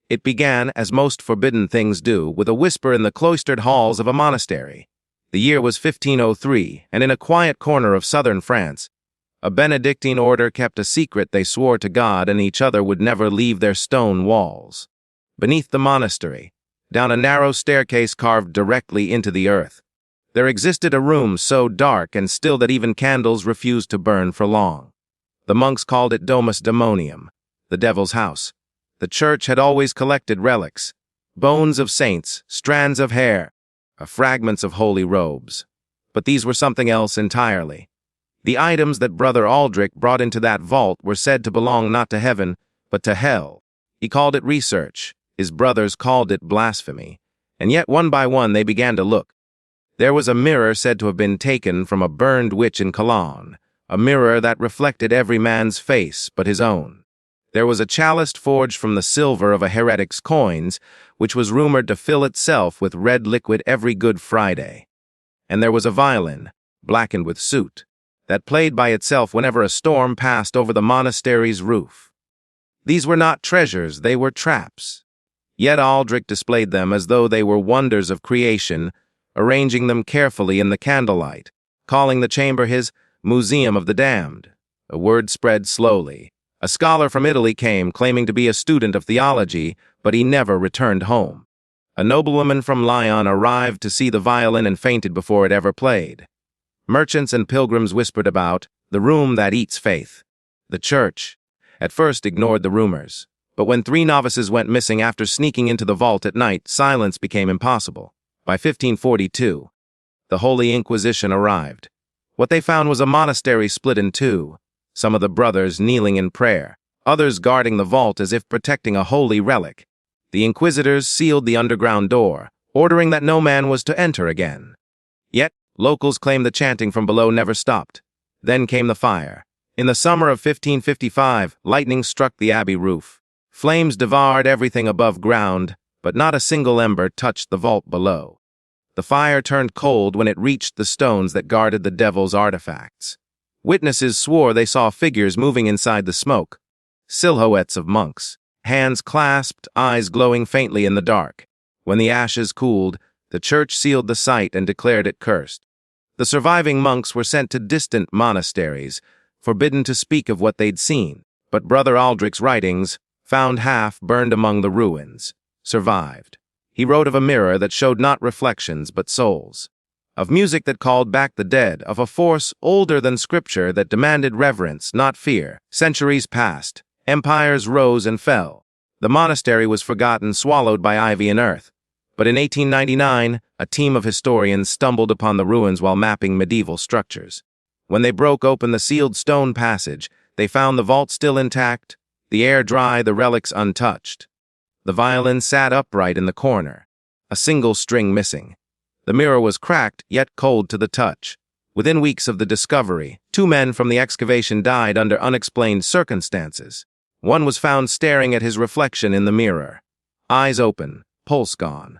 It began, as most forbidden things do, with a whisper in the cloistered halls of a monastery. The year was 1503, and in a quiet corner of southern France, a Benedictine order kept a secret they swore to God and each other would never leave their stone walls. Beneath the monastery, down a narrow staircase carved directly into the earth, there existed a room so dark and still that even candles refused to burn for long. The monks called it Domus Daemonium, the devil's house. The church had always collected relics, bones of saints, strands of hair, fragments of holy robes. But these were something else entirely. The items that Brother Aldrich brought into that vault were said to belong not to heaven, but to hell. He called it research. His brothers called it blasphemy. And yet one by one they began to look. There was a mirror said to have been taken from a burned witch in Cologne, a mirror that reflected every man's face but his own. There was a chalice forged from the silver of a heretic's coins, which was rumored to fill itself with red liquid every Good Friday. And there was a violin, blackened with soot, that played by itself whenever a storm passed over the monastery's roof. These were not treasures, they were traps. Yet Aldrich displayed them as though they were wonders of creation, arranging them carefully in the candlelight, calling the chamber his Museum of the Damned. A word spread slowly. A scholar from Italy came, claiming to be a student of theology, but he never returned home. A noblewoman from Lyon arrived to see the violin and fainted before it ever played. Merchants and pilgrims whispered about the room that eats faith. The church at first ignored the rumors, but when 3 novices went missing after sneaking into the vault at night, silence became impossible. By 1542, the Holy Inquisition arrived. What they found was a monastery split in 2. Some of the brothers kneeling in prayer, others guarding the vault as if protecting a holy relic. The inquisitors sealed the underground door, ordering that no man was to enter again. Yet, locals claimed the chanting from below never stopped. Then came the fire. In the summer of 1555, lightning struck the abbey roof. Flames devoured everything above ground, but not a single ember touched the vault below. The fire turned cold when it reached the stones that guarded the devil's artifacts. Witnesses swore they saw figures moving inside the smoke, silhouettes of monks, hands clasped, eyes glowing faintly in the dark. When the ashes cooled, the church sealed the site and declared it cursed. The surviving monks were sent to distant monasteries, forbidden to speak of what they'd seen. But Brother Aldrich's writings, found half burned among the ruins, survived. He wrote of a mirror that showed not reflections but souls, of music that called back the dead, of a force older than Scripture that demanded reverence, not fear. Centuries passed, empires rose and fell. The monastery was forgotten, swallowed by ivy and earth. But in 1899, a team of historians stumbled upon the ruins while mapping medieval structures. When they broke open the sealed stone passage, they found the vault still intact, the air dry, the relics untouched. The violin sat upright in the corner, a single string missing. The mirror was cracked, yet cold to the touch. Within weeks of the discovery, 2 men from the excavation died under unexplained circumstances. One was found staring at his reflection in the mirror, eyes open, pulse gone.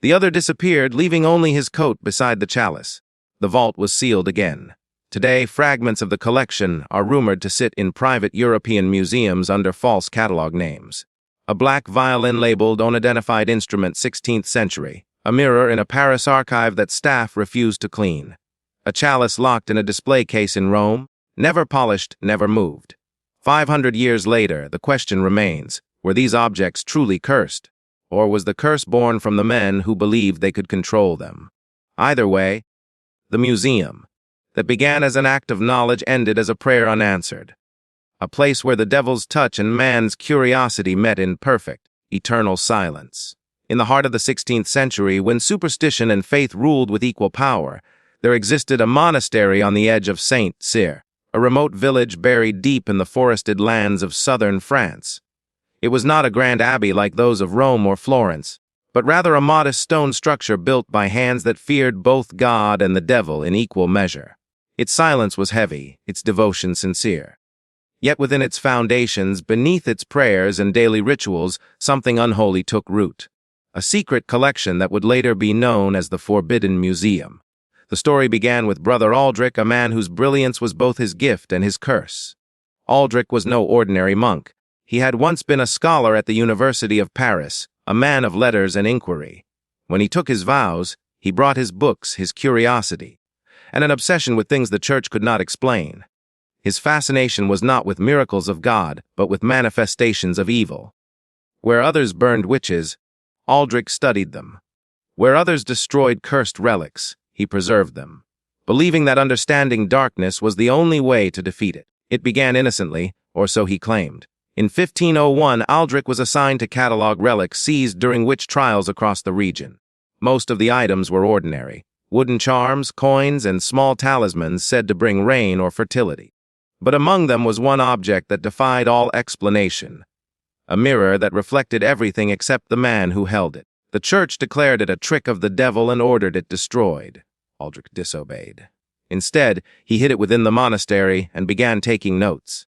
The other disappeared, leaving only his coat beside the chalice. The vault was sealed again. Today, fragments of the collection are rumored to sit in private European museums under false catalog names. A black violin labeled unidentified instrument 16th century. A mirror in a Paris archive that staff refused to clean. A chalice locked in a display case in Rome, never polished, never moved. 500 years later, the question remains, were these objects truly cursed? Or was the curse born from the men who believed they could control them? Either way, the museum, that began as an act of knowledge, ended as a prayer unanswered. A place where the devil's touch and man's curiosity met in perfect, eternal silence. In the heart of the 16th century, when superstition and faith ruled with equal power, there existed a monastery on the edge of St. Cyr, a remote village buried deep in the forested lands of southern France. It was not a grand abbey like those of Rome or Florence, but rather a modest stone structure built by hands that feared both God and the devil in equal measure. Its silence was heavy, its devotion sincere. Yet within its foundations, beneath its prayers and daily rituals, something unholy took root. A secret collection that would later be known as the Forbidden Museum. The story began with Brother Aldrich, a man whose brilliance was both his gift and his curse. Aldrich was no ordinary monk. He had once been a scholar at the University of Paris, a man of letters and inquiry. When he took his vows, he brought his books, his curiosity, and an obsession with things the church could not explain. His fascination was not with miracles of God, but with manifestations of evil. Where others burned witches, Aldrich studied them. Where others destroyed cursed relics, he preserved them, believing that understanding darkness was the only way to defeat it. It began innocently, or so he claimed. In 1501, Aldrich was assigned to catalog relics seized during witch trials across the region. Most of the items were ordinary, wooden charms, coins, and small talismans said to bring rain or fertility. But among them was one object that defied all explanation, a mirror that reflected everything except the man who held it. The church declared it a trick of the devil and ordered it destroyed. Aldrich disobeyed. Instead, he hid it within the monastery and began taking notes.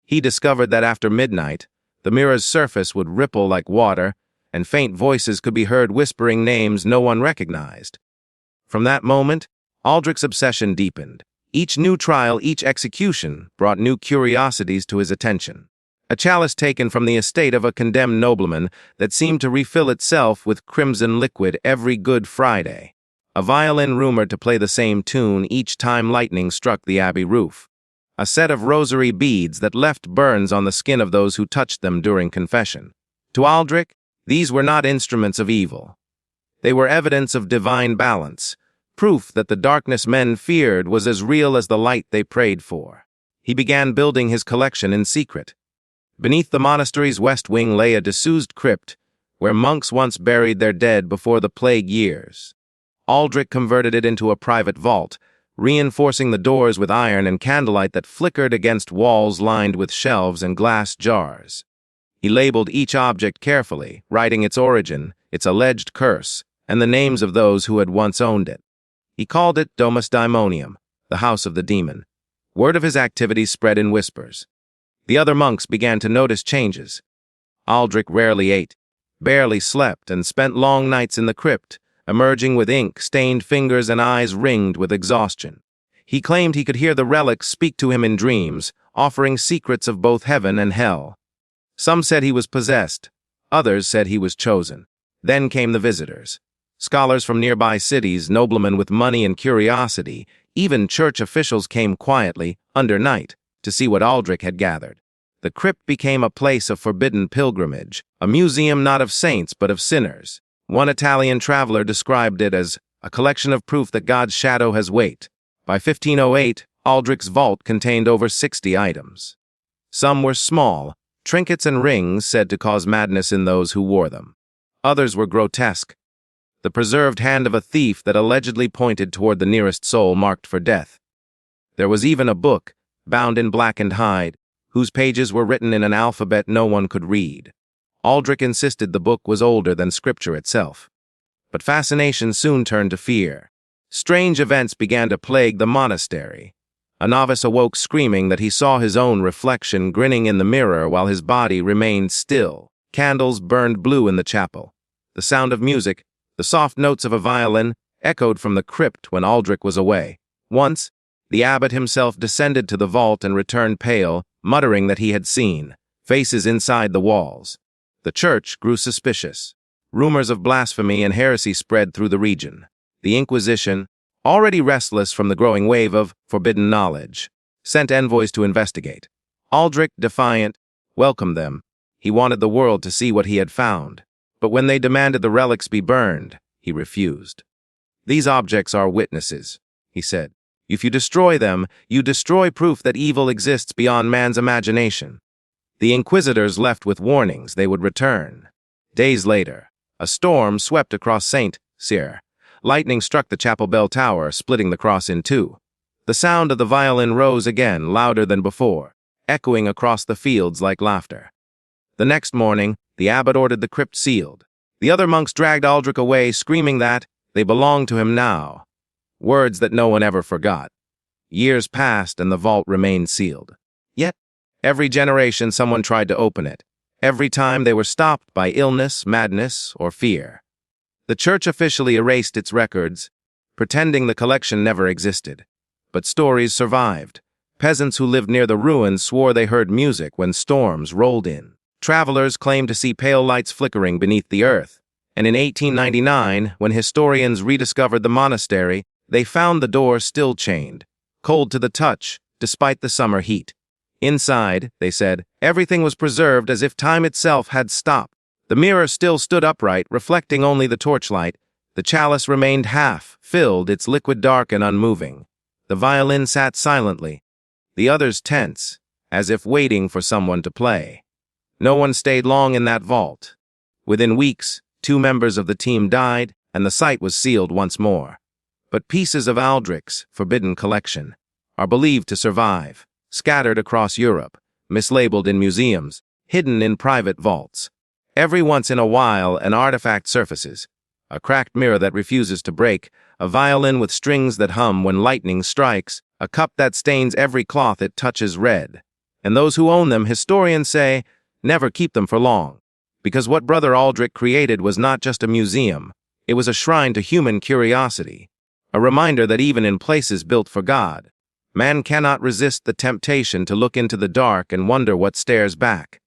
He discovered that after midnight, the mirror's surface would ripple like water, and faint voices could be heard whispering names no one recognized. From that moment, Aldrich's obsession deepened. Each new trial, each execution, brought new curiosities to his attention. A chalice taken from the estate of a condemned nobleman that seemed to refill itself with crimson liquid every Good Friday. A violin rumored to play the same tune each time lightning struck the abbey roof. A set of rosary beads that left burns on the skin of those who touched them during confession. To Aldrich, these were not instruments of evil. They were evidence of divine balance, proof that the darkness men feared was as real as the light they prayed for. He began building his collection in secret. Beneath the monastery's west wing lay a disused crypt, where monks once buried their dead before the plague years. Aldrich converted it into a private vault, reinforcing the doors with iron and candlelight that flickered against walls lined with shelves and glass jars. He labeled each object carefully, writing its origin, its alleged curse, and the names of those who had once owned it. He called it Domus Daemonium, the house of the demon. Word of his activities spread in whispers. The other monks began to notice changes. Aldrich rarely ate, barely slept, and spent long nights in the crypt, emerging with ink-stained fingers and eyes ringed with exhaustion. He claimed he could hear the relics speak to him in dreams, offering secrets of both heaven and hell. Some said he was possessed, others said he was chosen. Then came the visitors. Scholars from nearby cities, noblemen with money and curiosity, even church officials came quietly, under night, to see what Aldrich had gathered. The crypt became a place of forbidden pilgrimage, a museum not of saints but of sinners. One Italian traveler described it as a collection of proof that God's shadow has weight. By 1508, Aldrich's vault contained over 60 items. Some were small, trinkets and rings said to cause madness in those who wore them. Others were grotesque, the preserved hand of a thief that allegedly pointed toward the nearest soul marked for death. There was even a book, bound in blackened hide, whose pages were written in an alphabet no one could read. Aldrich insisted the book was older than scripture itself. But fascination soon turned to fear. Strange events began to plague the monastery. A novice awoke screaming that he saw his own reflection grinning in the mirror while his body remained still. Candles burned blue in the chapel. The sound of music, the soft notes of a violin, echoed from the crypt when Aldrich was away. Once, the abbot himself descended to the vault and returned pale, muttering that he had seen faces inside the walls. The church grew suspicious. Rumors of blasphemy and heresy spread through the region. The Inquisition, already restless from the growing wave of forbidden knowledge, sent envoys to investigate. Aldrich, defiant, welcomed them. He wanted the world to see what he had found. But when they demanded the relics be burned, he refused. "These objects are witnesses," he said. "If you destroy them, you destroy proof that evil exists beyond man's imagination." The inquisitors left with warnings they would return. Days later, a storm swept across St. Cyr. Lightning struck the chapel bell tower, splitting the cross in two. The sound of the violin rose again, louder than before, echoing across the fields like laughter. The next morning, the abbot ordered the crypt sealed. The other monks dragged Aldrich away, screaming that they belonged to him now. Words that no one ever forgot. Years passed and the vault remained sealed. Yet, every generation someone tried to open it. Every time they were stopped by illness, madness, or fear. The church officially erased its records, pretending the collection never existed. But stories survived. Peasants who lived near the ruins swore they heard music when storms rolled in. Travelers claimed to see pale lights flickering beneath the earth, and in 1899, when historians rediscovered the monastery, they found the door still chained, cold to the touch, despite the summer heat. Inside, they said, everything was preserved as if time itself had stopped. The mirror still stood upright, reflecting only the torchlight. The chalice remained half filled, its liquid dark and unmoving. The violin sat silently, the others tense, as if waiting for someone to play. No one stayed long in that vault. Within weeks, 2 members of the team died, and the site was sealed once more. But pieces of Aldrich's forbidden collection are believed to survive, scattered across Europe, mislabeled in museums, hidden in private vaults. Every once in a while, an artifact surfaces, a cracked mirror that refuses to break, a violin with strings that hum when lightning strikes, a cup that stains every cloth it touches red. And those who own them, historians say, never keep them for long. Because what Brother Aldrich created was not just a museum, it was a shrine to human curiosity, a reminder that even in places built for God, man cannot resist the temptation to look into the dark and wonder what stares back.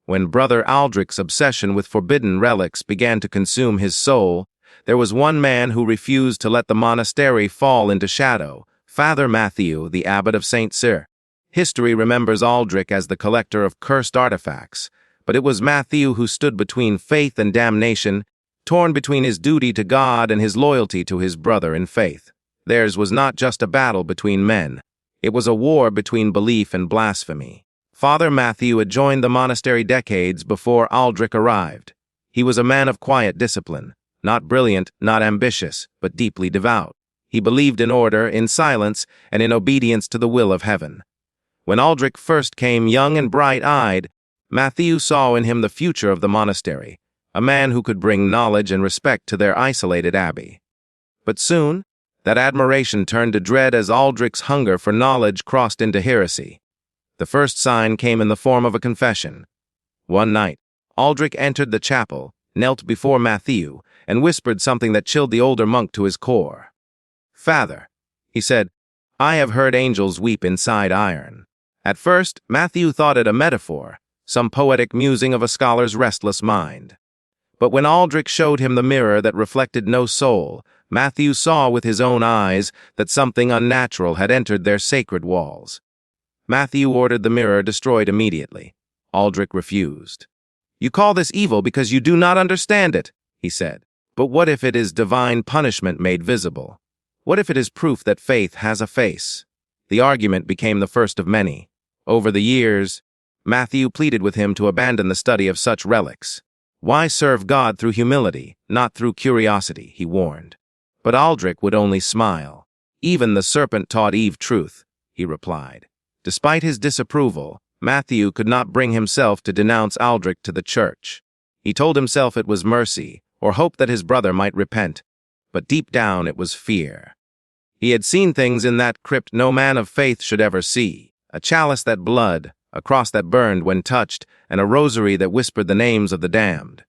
When Brother Aldrich's obsession with forbidden relics began to consume his soul, there was one man who refused to let the monastery fall into shadow, Father Matthew, the abbot of St. Cyr. History remembers Aldrich as the collector of cursed artifacts, but it was Matthew who stood between faith and damnation, torn between his duty to God and his loyalty to his brother in faith. Theirs was not just a battle between men, it was a war between belief and blasphemy. Father Matthew had joined the monastery decades before Aldrich arrived. He was a man of quiet discipline, not brilliant, not ambitious, but deeply devout. He believed in order, in silence, and in obedience to the will of heaven. When Aldrich first came young and bright-eyed, Matthew saw in him the future of the monastery, a man who could bring knowledge and respect to their isolated abbey. But soon, that admiration turned to dread as Aldrich's hunger for knowledge crossed into heresy. The first sign came in the form of a confession. One night, Aldrich entered the chapel, knelt before Matthew, and whispered something that chilled the older monk to his core. "Father," he said, "I have heard angels weep inside iron." At first, Matthew thought it a metaphor, some poetic musing of a scholar's restless mind. But when Aldrich showed him the mirror that reflected no soul, Matthew saw with his own eyes that something unnatural had entered their sacred walls. Matthew ordered the mirror destroyed immediately. Aldrich refused. "You call this evil because you do not understand it," he said. "But what if it is divine punishment made visible? What if it is proof that faith has a face?" The argument became the first of many. Over the years, Matthew pleaded with him to abandon the study of such relics. "Why serve God through humility, not through curiosity?" he warned. But Aldrich would only smile. "Even the serpent taught Eve truth," he replied. Despite his disapproval, Matthew could not bring himself to denounce Aldrich to the church. He told himself it was mercy, or hope that his brother might repent, but deep down it was fear. He had seen things in that crypt no man of faith should ever see: a chalice that bled, a cross that burned when touched, and a rosary that whispered the names of the damned.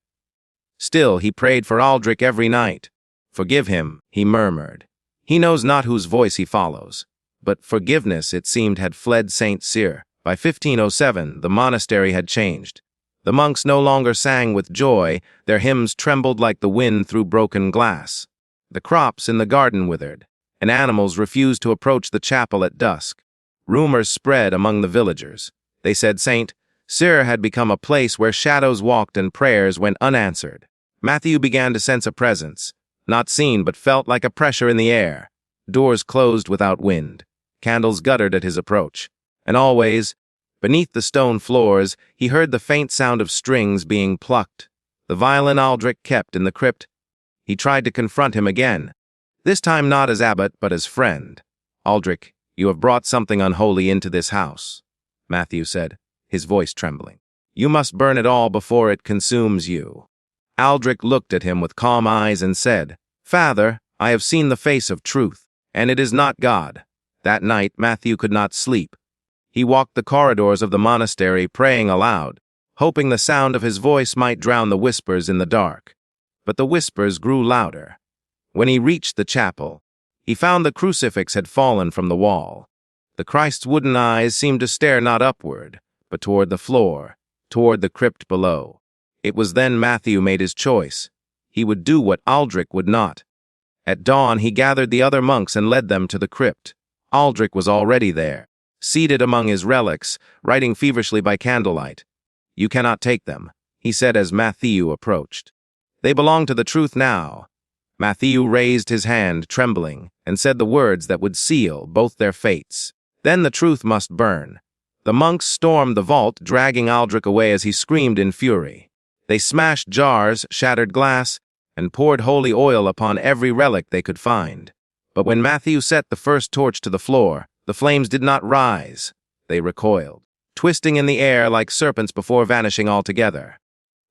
Still, he prayed for Aldrich every night. "Forgive him," he murmured. "He knows not whose voice he follows." But forgiveness, it seemed, had fled St. Cyr. By 1507, the monastery had changed. The monks no longer sang with joy, their hymns trembled like the wind through broken glass. The crops in the garden withered, and animals refused to approach the chapel at dusk. Rumors spread among the villagers. They said St. Cyr had become a place where shadows walked and prayers went unanswered. Matthew began to sense a presence, not seen but felt like a pressure in the air. Doors closed without wind. Candles guttered at his approach. And always, beneath the stone floors, he heard the faint sound of strings being plucked. The violin Aldrich kept in the crypt. He tried to confront him again, this time not as abbot but as friend. "Aldrich, you have brought something unholy into this house," Matthew said, his voice trembling. "You must burn it all before it consumes you." Aldrich looked at him with calm eyes and said, "Father, I have seen the face of truth, and it is not God." That night, Matthew could not sleep. He walked the corridors of the monastery praying aloud, hoping the sound of his voice might drown the whispers in the dark. But the whispers grew louder. When he reached the chapel, he found the crucifix had fallen from the wall. The Christ's wooden eyes seemed to stare not upward, but toward the floor, toward the crypt below. It was then Matthew made his choice. He would do what Aldrich would not. At dawn, he gathered the other monks and led them to the crypt. Aldrich was already there, seated among his relics, writing feverishly by candlelight. "You cannot take them," he said as Matthew approached. "They belong to the truth now." Matthew raised his hand, trembling, and said the words that would seal both their fates. Then the truth must burn. The monks stormed the vault, dragging Aldrich away as he screamed in fury. They smashed jars, shattered glass, and poured holy oil upon every relic they could find. But when Matthew set the first torch to the floor, the flames did not rise. They recoiled, twisting in the air like serpents before vanishing altogether.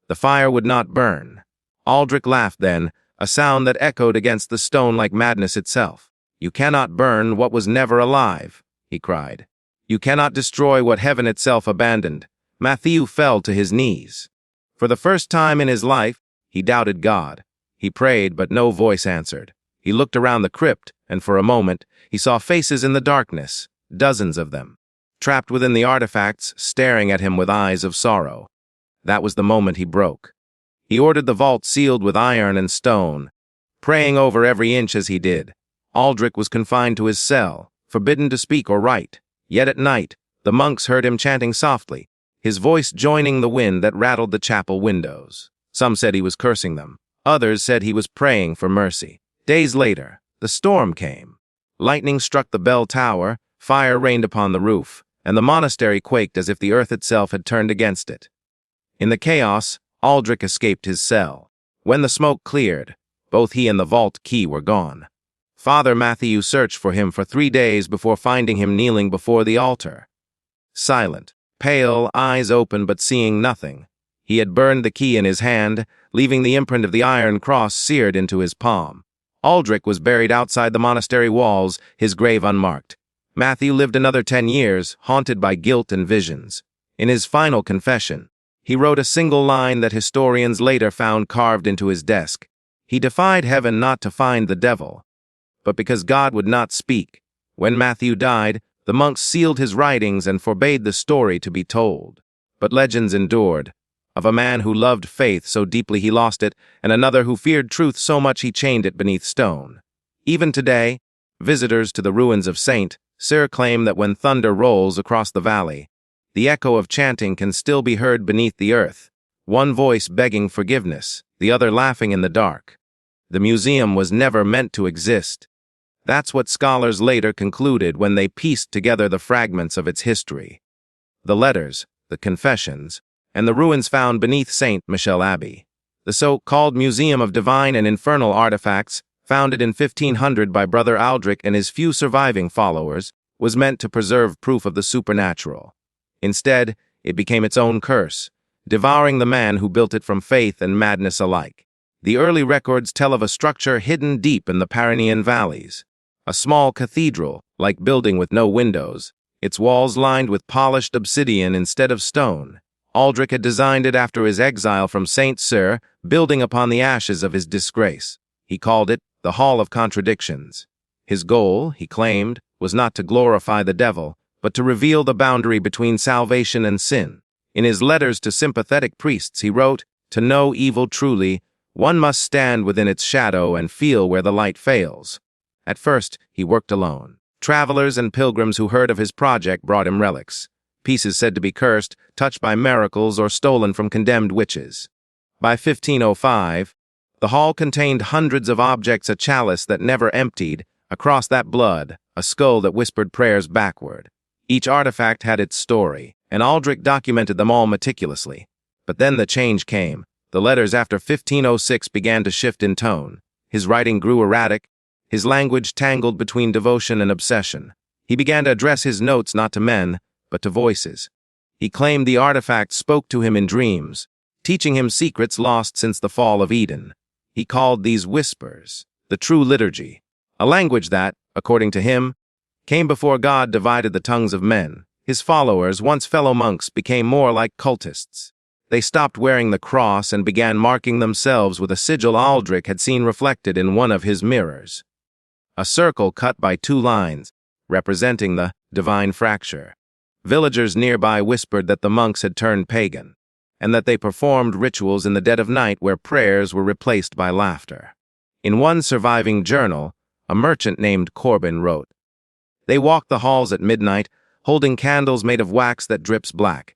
The fire would not burn. Aldrich laughed then, a sound that echoed against the stone like madness itself. "You cannot burn what was never alive," he cried. "You cannot destroy what heaven itself abandoned." Matthew fell to his knees. For the first time in his life, he doubted God. He prayed, but no voice answered. He looked around the crypt, and for a moment, he saw faces in the darkness, dozens of them, trapped within the artifacts, staring at him with eyes of sorrow. That was the moment he broke. He ordered the vault sealed with iron and stone, praying over every inch as he did. Aldrich was confined to his cell, forbidden to speak or write. Yet at night, the monks heard him chanting softly, his voice joining the wind that rattled the chapel windows. Some said he was cursing them. Others said he was praying for mercy. Days later, the storm came. Lightning struck the bell tower, fire rained upon the roof, and the monastery quaked as if the earth itself had turned against it. In the chaos, Aldrich escaped his cell. When the smoke cleared, both he and the vault key were gone. Father Matthew searched for him for 3 days before finding him kneeling before the altar. Silent, pale, eyes open but seeing nothing. He had burned the key in his hand, leaving the imprint of the iron cross seared into his palm. Aldrich was buried outside the monastery walls, his grave unmarked. Matthew lived another 10 years, haunted by guilt and visions. In his final confession, he wrote a single line that historians later found carved into his desk. He defied heaven not to find the devil, but because God would not speak. When Matthew died, the monks sealed his writings and forbade the story to be told. But legends endured, of a man who loved faith so deeply he lost it, and another who feared truth so much he chained it beneath stone. Even today, visitors to the ruins of St. Cyr claim that when thunder rolls across the valley, the echo of chanting can still be heard beneath the earth, one voice begging forgiveness, the other laughing in the dark. The museum was never meant to exist. That's what scholars later concluded when they pieced together the fragments of its history. The letters, the confessions, and the ruins found beneath St. Michel Abbey. The so-called Museum of Divine and Infernal Artifacts, founded in 1500 by Brother Aldrich and his few surviving followers, was meant to preserve proof of the supernatural. Instead, it became its own curse, devouring the man who built it from faith and madness alike. The early records tell of a structure hidden deep in the Pyrenean valleys. A small cathedral-like building with no windows, its walls lined with polished obsidian instead of stone. Aldrich had designed it after his exile from St. Cyr, building upon the ashes of his disgrace. He called it the Hall of Contradictions. His goal, he claimed, was not to glorify the devil, but to reveal the boundary between salvation and sin. In his letters to sympathetic priests, he wrote, "To know evil truly, one must stand within its shadow and feel where the light fails." At first, he worked alone. Travelers and pilgrims who heard of his project brought him relics, pieces said to be cursed, touched by miracles, or stolen from condemned witches. By 1505, the hall contained hundreds of objects, a chalice that never emptied, a cross that blood, a skull that whispered prayers backward. Each artifact had its story, and Aldrich documented them all meticulously. But then the change came. The letters after 1506 began to shift in tone. His writing grew erratic, his language tangled between devotion and obsession. He began to address his notes not to men, but to voices. He claimed the artifacts spoke to him in dreams, teaching him secrets lost since the fall of Eden. He called these whispers the true liturgy, a language that, according to him, came before God divided the tongues of men. His followers, once fellow monks, became more like cultists. They stopped wearing the cross and began marking themselves with a sigil Aldrich had seen reflected in one of his mirrors. A circle cut by 2 lines, representing the divine fracture. Villagers nearby whispered that the monks had turned pagan. and that they performed rituals in the dead of night where prayers were replaced by laughter. In one surviving journal, a merchant named Corbin wrote, "They walk the halls at midnight, holding candles made of wax that drips black.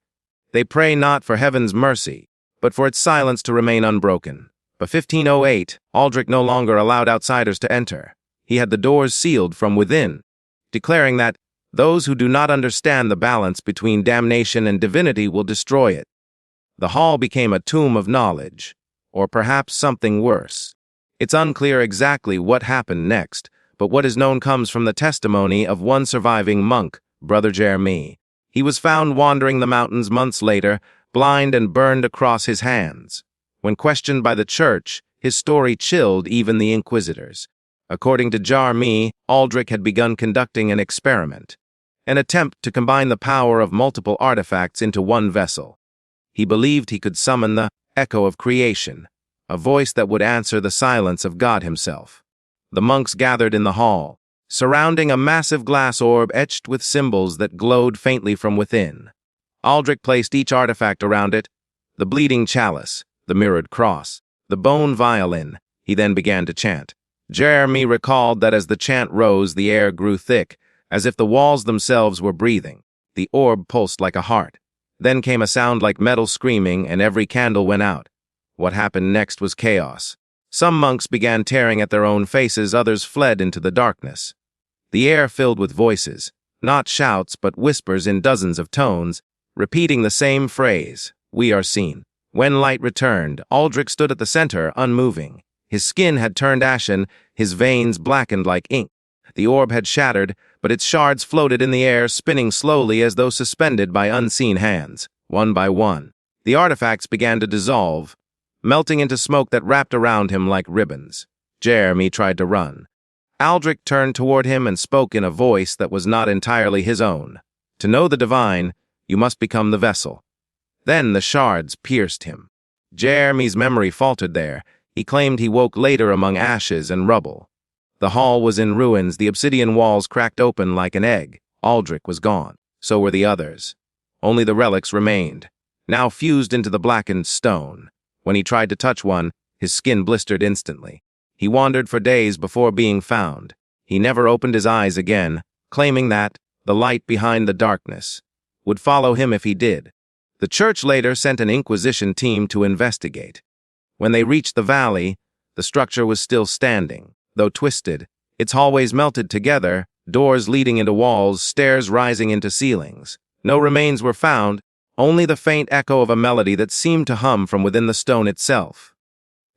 They pray not for heaven's mercy, but for its silence to remain unbroken." By 1508, Aldrich no longer allowed outsiders to enter. He had the doors sealed from within, declaring that those who do not understand the balance between damnation and divinity will destroy it. The hall became a tomb of knowledge, or perhaps something worse. It's unclear exactly what happened next, but what is known comes from the testimony of one surviving monk, Brother Jeremy. He was found wandering the mountains months later, blind and burned across his hands. When questioned by the church, his story chilled even the inquisitors. According to Jeremy, Aldrich had begun conducting an experiment, an attempt to combine the power of multiple artifacts into one vessel. He believed he could summon the echo of creation, a voice that would answer the silence of God himself. The monks gathered in the hall, surrounding a massive glass orb etched with symbols that glowed faintly from within. Aldrich placed each artifact around it, the bleeding chalice, the mirrored cross, the bone violin. He then began to chant. Jeremy recalled that as the chant rose, the air grew thick, as if the walls themselves were breathing. The orb pulsed like a heart. Then came a sound like metal screaming, and every candle went out. What happened next was chaos. Some monks began tearing at their own faces, others fled into the darkness. The air filled with voices, not shouts but whispers in dozens of tones, repeating the same phrase, "We are seen." When light returned, Aldrich stood at the center, unmoving. His skin had turned ashen, his veins blackened like ink. The orb had shattered, but its shards floated in the air, spinning slowly as though suspended by unseen hands. One by one, the artifacts began to dissolve, melting into smoke that wrapped around him like ribbons. Jeremy tried to run. Aldrich turned toward him and spoke in a voice that was not entirely his own. "To know the divine, you must become the vessel." Then the shards pierced him. Jeremy's memory faltered there. He claimed he woke later among ashes and rubble. The hall was in ruins, the obsidian walls cracked open like an egg. Aldrich was gone. So were the others. Only the relics remained, now fused into the blackened stone. When he tried to touch one, his skin blistered instantly. He wandered for days before being found. He never opened his eyes again, claiming that the light behind the darkness would follow him if he did. The church later sent an Inquisition team to investigate. When they reached the valley, the structure was still standing, though twisted. Its hallways melted together, doors leading into walls, stairs rising into ceilings. No remains were found, only the faint echo of a melody that seemed to hum from within the stone itself.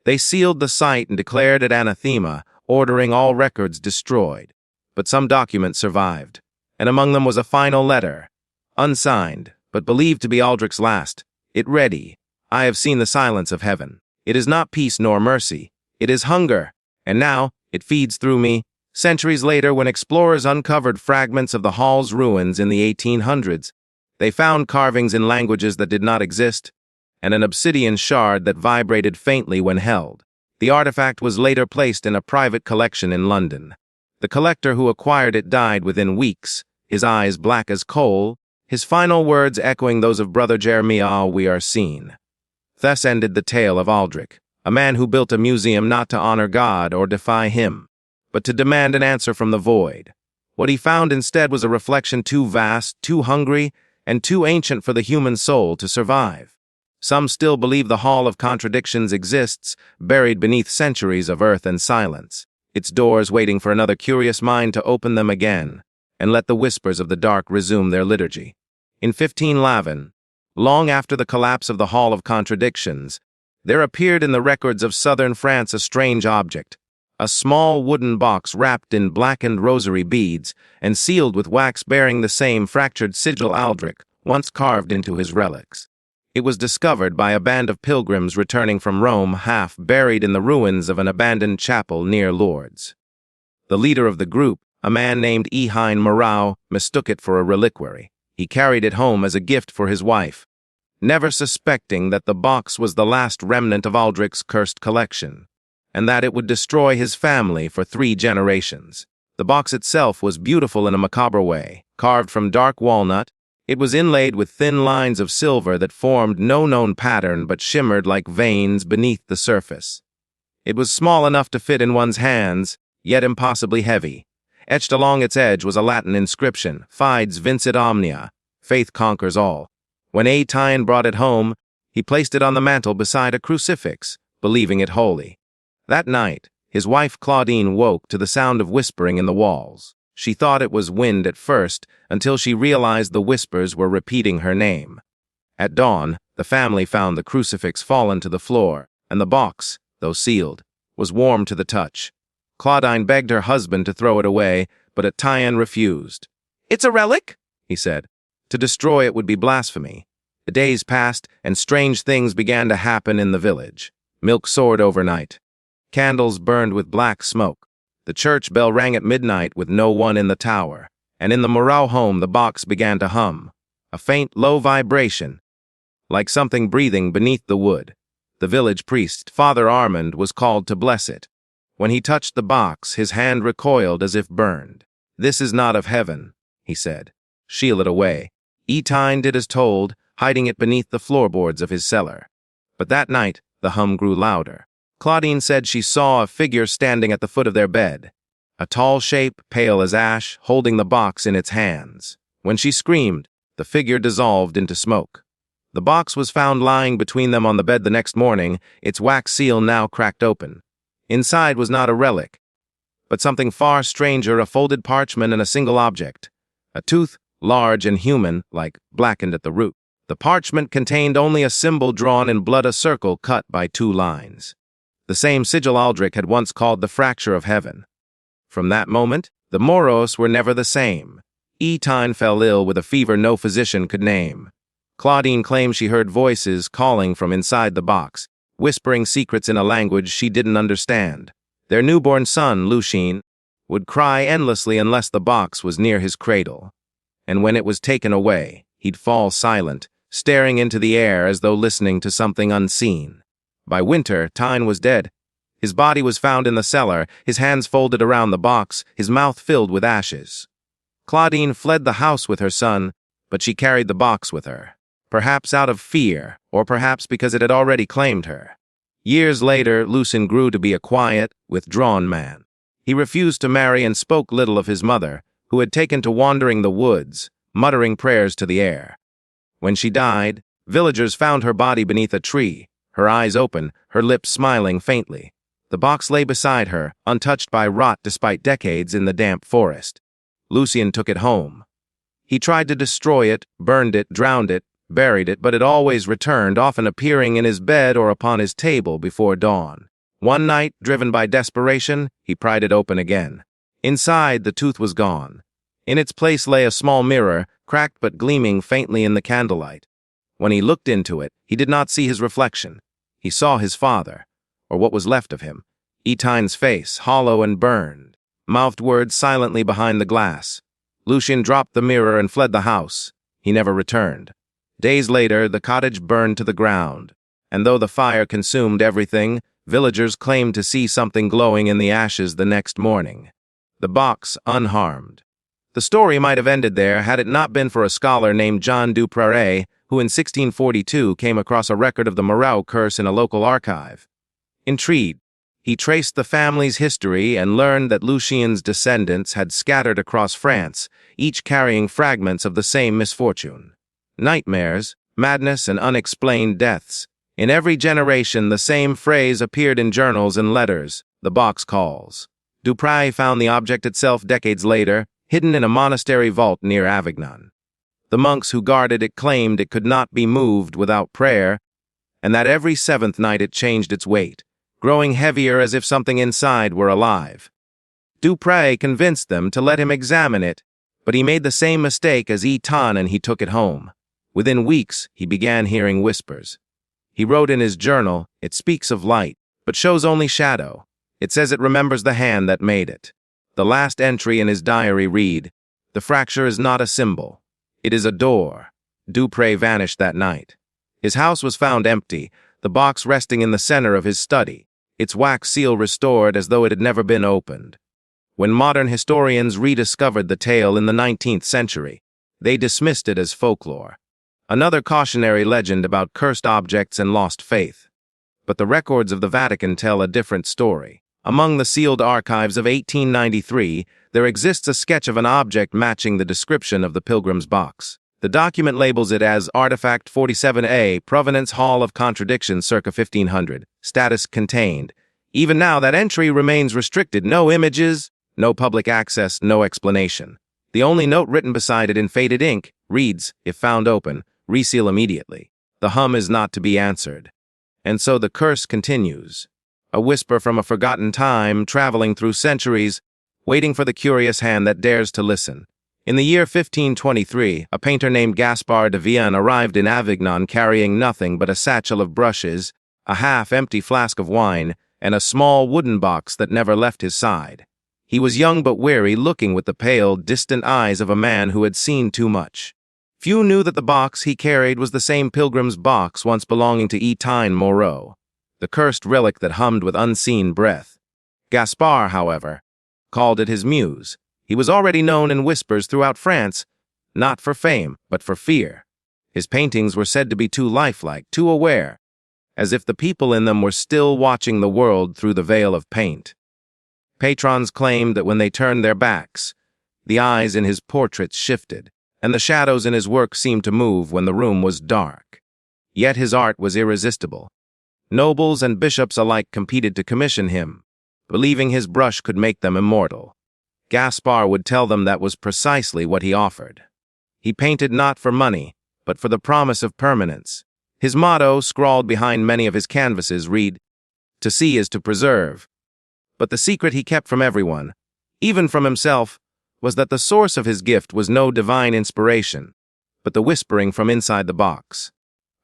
They sealed the site and declared it anathema, ordering all records destroyed. But some documents survived, and among them was a final letter, unsigned, but believed to be Aldrich's last. It read, "I have seen the silence of heaven. It is not peace nor mercy. It is hunger, and now it feeds through me." Centuries later, when explorers uncovered fragments of the hall's ruins in the 1800s, they found carvings in languages that did not exist, and an obsidian shard that vibrated faintly when held. The artifact was later placed in a private collection in London. The collector who acquired it died within weeks, his eyes black as coal, his final words echoing those of Brother Jeremy, "We are seen." Thus ended the tale of Aldrich, a man who built a museum not to honor God or defy him, but to demand an answer from the void. What he found instead was a reflection too vast, too hungry, and too ancient for the human soul to survive. Some still believe the Hall of Contradictions exists, buried beneath centuries of earth and silence, its doors waiting for another curious mind to open them again, and let the whispers of the dark resume their liturgy. In 1511, long after the collapse of the Hall of Contradictions, there appeared in the records of southern France a strange object, a small wooden box wrapped in blackened rosary beads and sealed with wax bearing the same fractured sigil Aldrich once carved into his relics. It was discovered by a band of pilgrims returning from Rome, half buried in the ruins of an abandoned chapel near Lourdes. The leader of the group, a man named Ehine Moreau, mistook it for a reliquary. He carried it home as a gift for his wife, never suspecting that the box was the last remnant of Aldrich's cursed collection, and that it would destroy his family for 3 generations. The box itself was beautiful in a macabre way, carved from dark walnut, It was inlaid with thin lines of silver that formed no known pattern but shimmered like veins beneath the surface. It was small enough to fit in one's hands, yet impossibly heavy. Etched along its edge was a Latin inscription, Fides vincit omnia, faith conquers all. When Tyne brought it home, he placed it on the mantel beside a crucifix, believing it holy. That night, his wife Claudine woke to the sound of whispering in the walls. She thought it was wind at first, until she realized the whispers were repeating her name. At dawn, the family found the crucifix fallen to the floor, and the box, though sealed, was warm to the touch. Claudine begged her husband to throw it away, but Tyne refused. "It's a relic," he said. To destroy it would be blasphemy. The days passed, and strange things began to happen in the village. Milk soared overnight. Candles burned with black smoke. The church bell rang at midnight with no one in the tower, and in the Moreau home the box began to hum, a faint, low vibration, like something breathing beneath the wood. The village priest, Father Armand, was called to bless it. When he touched the box, his hand recoiled as if burned. "This is not of heaven," he said. "Shield it away." Tyne did as told, hiding it beneath the floorboards of his cellar. But that night, the hum grew louder. Claudine said she saw a figure standing at the foot of their bed, a tall shape, pale as ash, holding the box in its hands. When she screamed, the figure dissolved into smoke. The box was found lying between them on the bed the next morning, its wax seal now cracked open. Inside was not a relic, but something far stranger, a folded parchment and a single object. A tooth, large and human-like, blackened at the root. The parchment contained only a symbol drawn in blood, a circle cut by 2 lines. The same sigil Aldrich had once called the fracture of heaven. From that moment, the Moros were never the same. Tyne fell ill with a fever no physician could name. Claudine claimed she heard voices calling from inside the box, whispering secrets in a language she didn't understand. Their newborn son, Lucien, would cry endlessly unless the box was near his cradle. And when it was taken away, he'd fall silent, staring into the air as though listening to something unseen. By winter, Tyne was dead. His body was found in the cellar, his hands folded around the box, his mouth filled with ashes. Claudine fled the house with her son, but she carried the box with her. Perhaps out of fear, or perhaps because it had already claimed her. Years later, Lucien grew to be a quiet, withdrawn man. He refused to marry and spoke little of his mother, who had taken to wandering the woods, muttering prayers to the air. When she died, villagers found her body beneath a tree, her eyes open, her lips smiling faintly. The box lay beside her, untouched by rot despite decades in the damp forest. Lucien took it home. He tried to destroy it, burned it, drowned it, buried it, but it always returned, often appearing in his bed or upon his table before dawn. One night, driven by desperation, he pried it open again. Inside, the tooth was gone. In its place lay a small mirror, cracked but gleaming faintly in the candlelight. When he looked into it, he did not see his reflection. He saw his father, or what was left of him, Tyne's face, hollow and burned, mouthed words silently behind the glass. Lucien dropped the mirror and fled the house. He never returned. Days later, the cottage burned to the ground, and though the fire consumed everything, villagers claimed to see something glowing in the ashes the next morning. The box unharmed. The story might have ended there had it not been for a scholar named John du Prairie, who in 1642 came across a record of the Moreau curse in a local archive. Intrigued, he traced the family's history and learned that Lucien's descendants had scattered across France, each carrying fragments of the same misfortune. Nightmares, madness, and unexplained deaths. In every generation, the same phrase appeared in journals and letters, the box calls. Duprat found the object itself decades later, hidden in a monastery vault near Avignon. The monks who guarded it claimed it could not be moved without prayer, and that every 7th night it changed its weight, growing heavier as if something inside were alive. Duprat convinced them to let him examine it, but he made the same mistake as Tyne and he took it home. Within weeks, he began hearing whispers. He wrote in his journal, "It speaks of light, but shows only shadow. It says it remembers the hand that made it." The last entry in his diary read, "The fracture is not a symbol. It is a door." Duprat vanished that night. His house was found empty, the box resting in the center of his study, its wax seal restored as though it had never been opened. When modern historians rediscovered the tale in the 19th century, They dismissed it as folklore, another cautionary legend about cursed objects and lost faith. But the records of the Vatican tell a different story. Among the sealed archives of 1893, there exists a sketch of an object matching the description of the pilgrim's box. The document labels it as Artifact 47A, Provenance Hall of Contradiction circa 1500, status contained. Even now, that entry remains restricted. No images, no public access, no explanation. The only note written beside it in faded ink reads, "If found open, reseal immediately." The hum is not to be answered. And so the curse continues. A whisper from a forgotten time, traveling through centuries, waiting for the curious hand that dares to listen. In the year 1523, a painter named Gaspard de Vienne arrived in Avignon carrying nothing but a satchel of brushes, a half-empty flask of wine, and a small wooden box that never left his side. He was young but weary, looking with the pale, distant eyes of a man who had seen too much. Few knew that the box he carried was the same pilgrim's box once belonging to Etienne Moreau, the cursed relic that hummed with unseen breath. Gaspard, however, called it his muse. He was already known in whispers throughout France, not for fame, but for fear. His paintings were said to be too lifelike, too aware, as if the people in them were still watching the world through the veil of paint. Patrons claimed that when they turned their backs, the eyes in his portraits shifted, and the shadows in his work seemed to move when the room was dark. Yet his art was irresistible. Nobles and bishops alike competed to commission him, believing his brush could make them immortal. Gaspard would tell them that was precisely what he offered. He painted not for money, but for the promise of permanence. His motto, scrawled behind many of his canvases, read, "To see is to preserve." But the secret he kept from everyone, even from himself, was that the source of his gift was no divine inspiration, but the whispering from inside the box.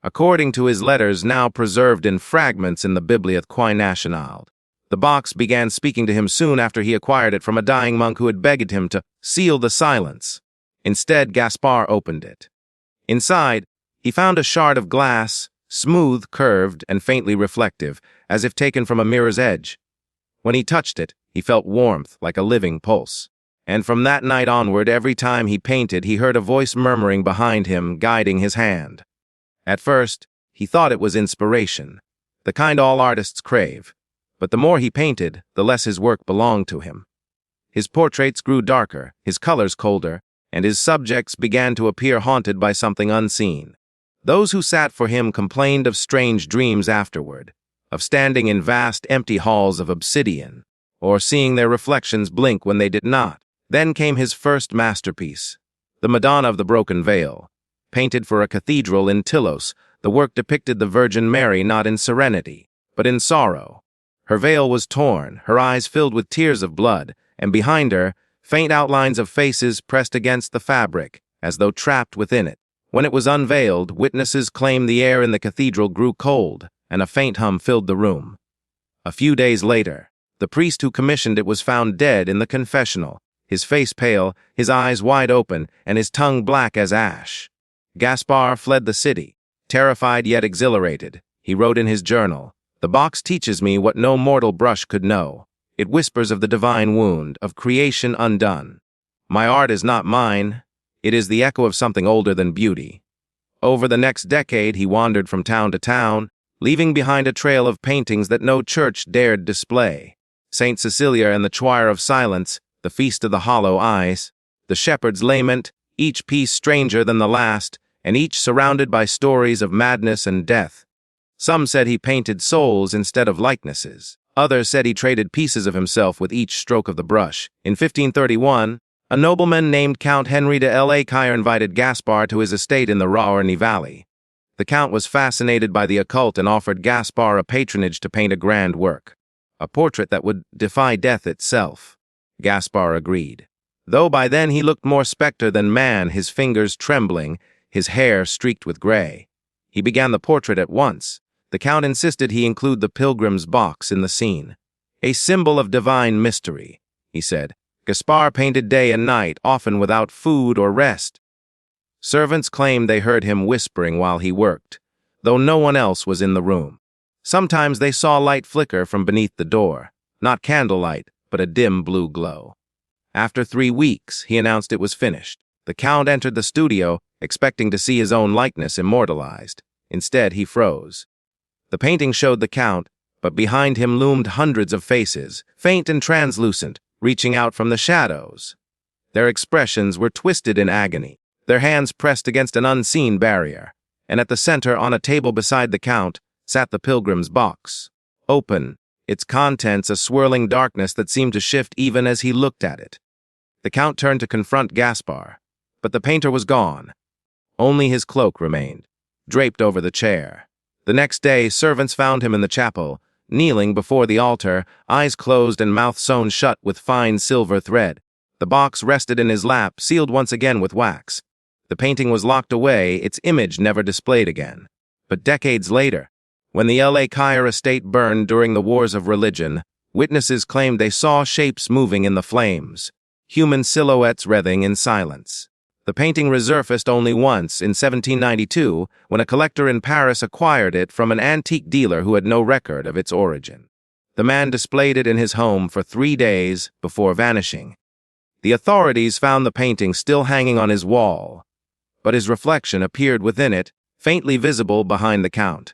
According to his letters now preserved in fragments in the Bibliothèque Nationale, the box began speaking to him soon after he acquired it from a dying monk who had begged him to seal the silence. Instead, Gaspard opened it. Inside, he found a shard of glass, smooth, curved, and faintly reflective, as if taken from a mirror's edge. When he touched it, he felt warmth like a living pulse. And from that night onward, every time he painted, he heard a voice murmuring behind him, guiding his hand. At first, he thought it was inspiration, the kind all artists crave. But the more he painted, the less his work belonged to him. His portraits grew darker, his colors colder, and his subjects began to appear haunted by something unseen. Those who sat for him complained of strange dreams afterward, of standing in vast empty halls of obsidian, or seeing their reflections blink when they did not. Then came his first masterpiece, the Madonna of the Broken Veil. Painted for a cathedral in Tilos, the work depicted the Virgin Mary not in serenity, but in sorrow. Her veil was torn, her eyes filled with tears of blood, and behind her, faint outlines of faces pressed against the fabric, as though trapped within it. When it was unveiled, witnesses claimed the air in the cathedral grew cold, and a faint hum filled the room. A few days later, the priest who commissioned it was found dead in the confessional, his face pale, his eyes wide open, and his tongue black as ash. Gaspard fled the city, terrified yet exhilarated. He wrote in his journal, "The box teaches me what no mortal brush could know. It whispers of the divine wound, of creation undone. My art is not mine. It is the echo of something older than beauty." Over the next decade, he wandered from town to town, leaving behind a trail of paintings that no church dared display. Saint Cecilia and the Choir of Silence, the Feast of the Hollow Eyes, the Shepherd's Lament, each piece stranger than the last, and each surrounded by stories of madness and death. Some said he painted souls instead of likenesses. Others said he traded pieces of himself with each stroke of the brush. In 1531, a nobleman named Count Henry de La Caille invited Gaspard to his estate in the Rauerni Valley. The Count was fascinated by the occult and offered Gaspard a patronage to paint a grand work, a portrait that would defy death itself. Gaspard agreed. Though by then he looked more spectre than man, his fingers trembling, his hair streaked with gray. He began the portrait at once. The Count insisted he include the pilgrim's box in the scene. "A symbol of divine mystery," he said. Gaspard painted day and night, often without food or rest. Servants claimed they heard him whispering while he worked, though no one else was in the room. Sometimes they saw light flicker from beneath the door, not candlelight, but a dim blue glow. After 3 weeks, he announced it was finished. The Count entered the studio, expecting to see his own likeness immortalized. Instead, he froze. The painting showed the Count, but behind him loomed hundreds of faces, faint and translucent, reaching out from the shadows. Their expressions were twisted in agony, their hands pressed against an unseen barrier, and at the center, on a table beside the Count, sat the pilgrim's box. Open, its contents a swirling darkness that seemed to shift even as he looked at it. The Count turned to confront Gaspar, but the painter was gone. Only his cloak remained, draped over the chair. The next day, servants found him in the chapel, kneeling before the altar, eyes closed and mouth sewn shut with fine silver thread. The box rested in his lap, sealed once again with wax. The painting was locked away, its image never displayed again. But decades later, when the L.A. Kyer estate burned during the Wars of Religion, witnesses claimed they saw shapes moving in the flames, human silhouettes writhing in silence. The painting resurfaced only once, in 1792, when a collector in Paris acquired it from an antique dealer who had no record of its origin. The man displayed it in his home for 3 days before vanishing. The authorities found the painting still hanging on his wall, but his reflection appeared within it, faintly visible behind the Count.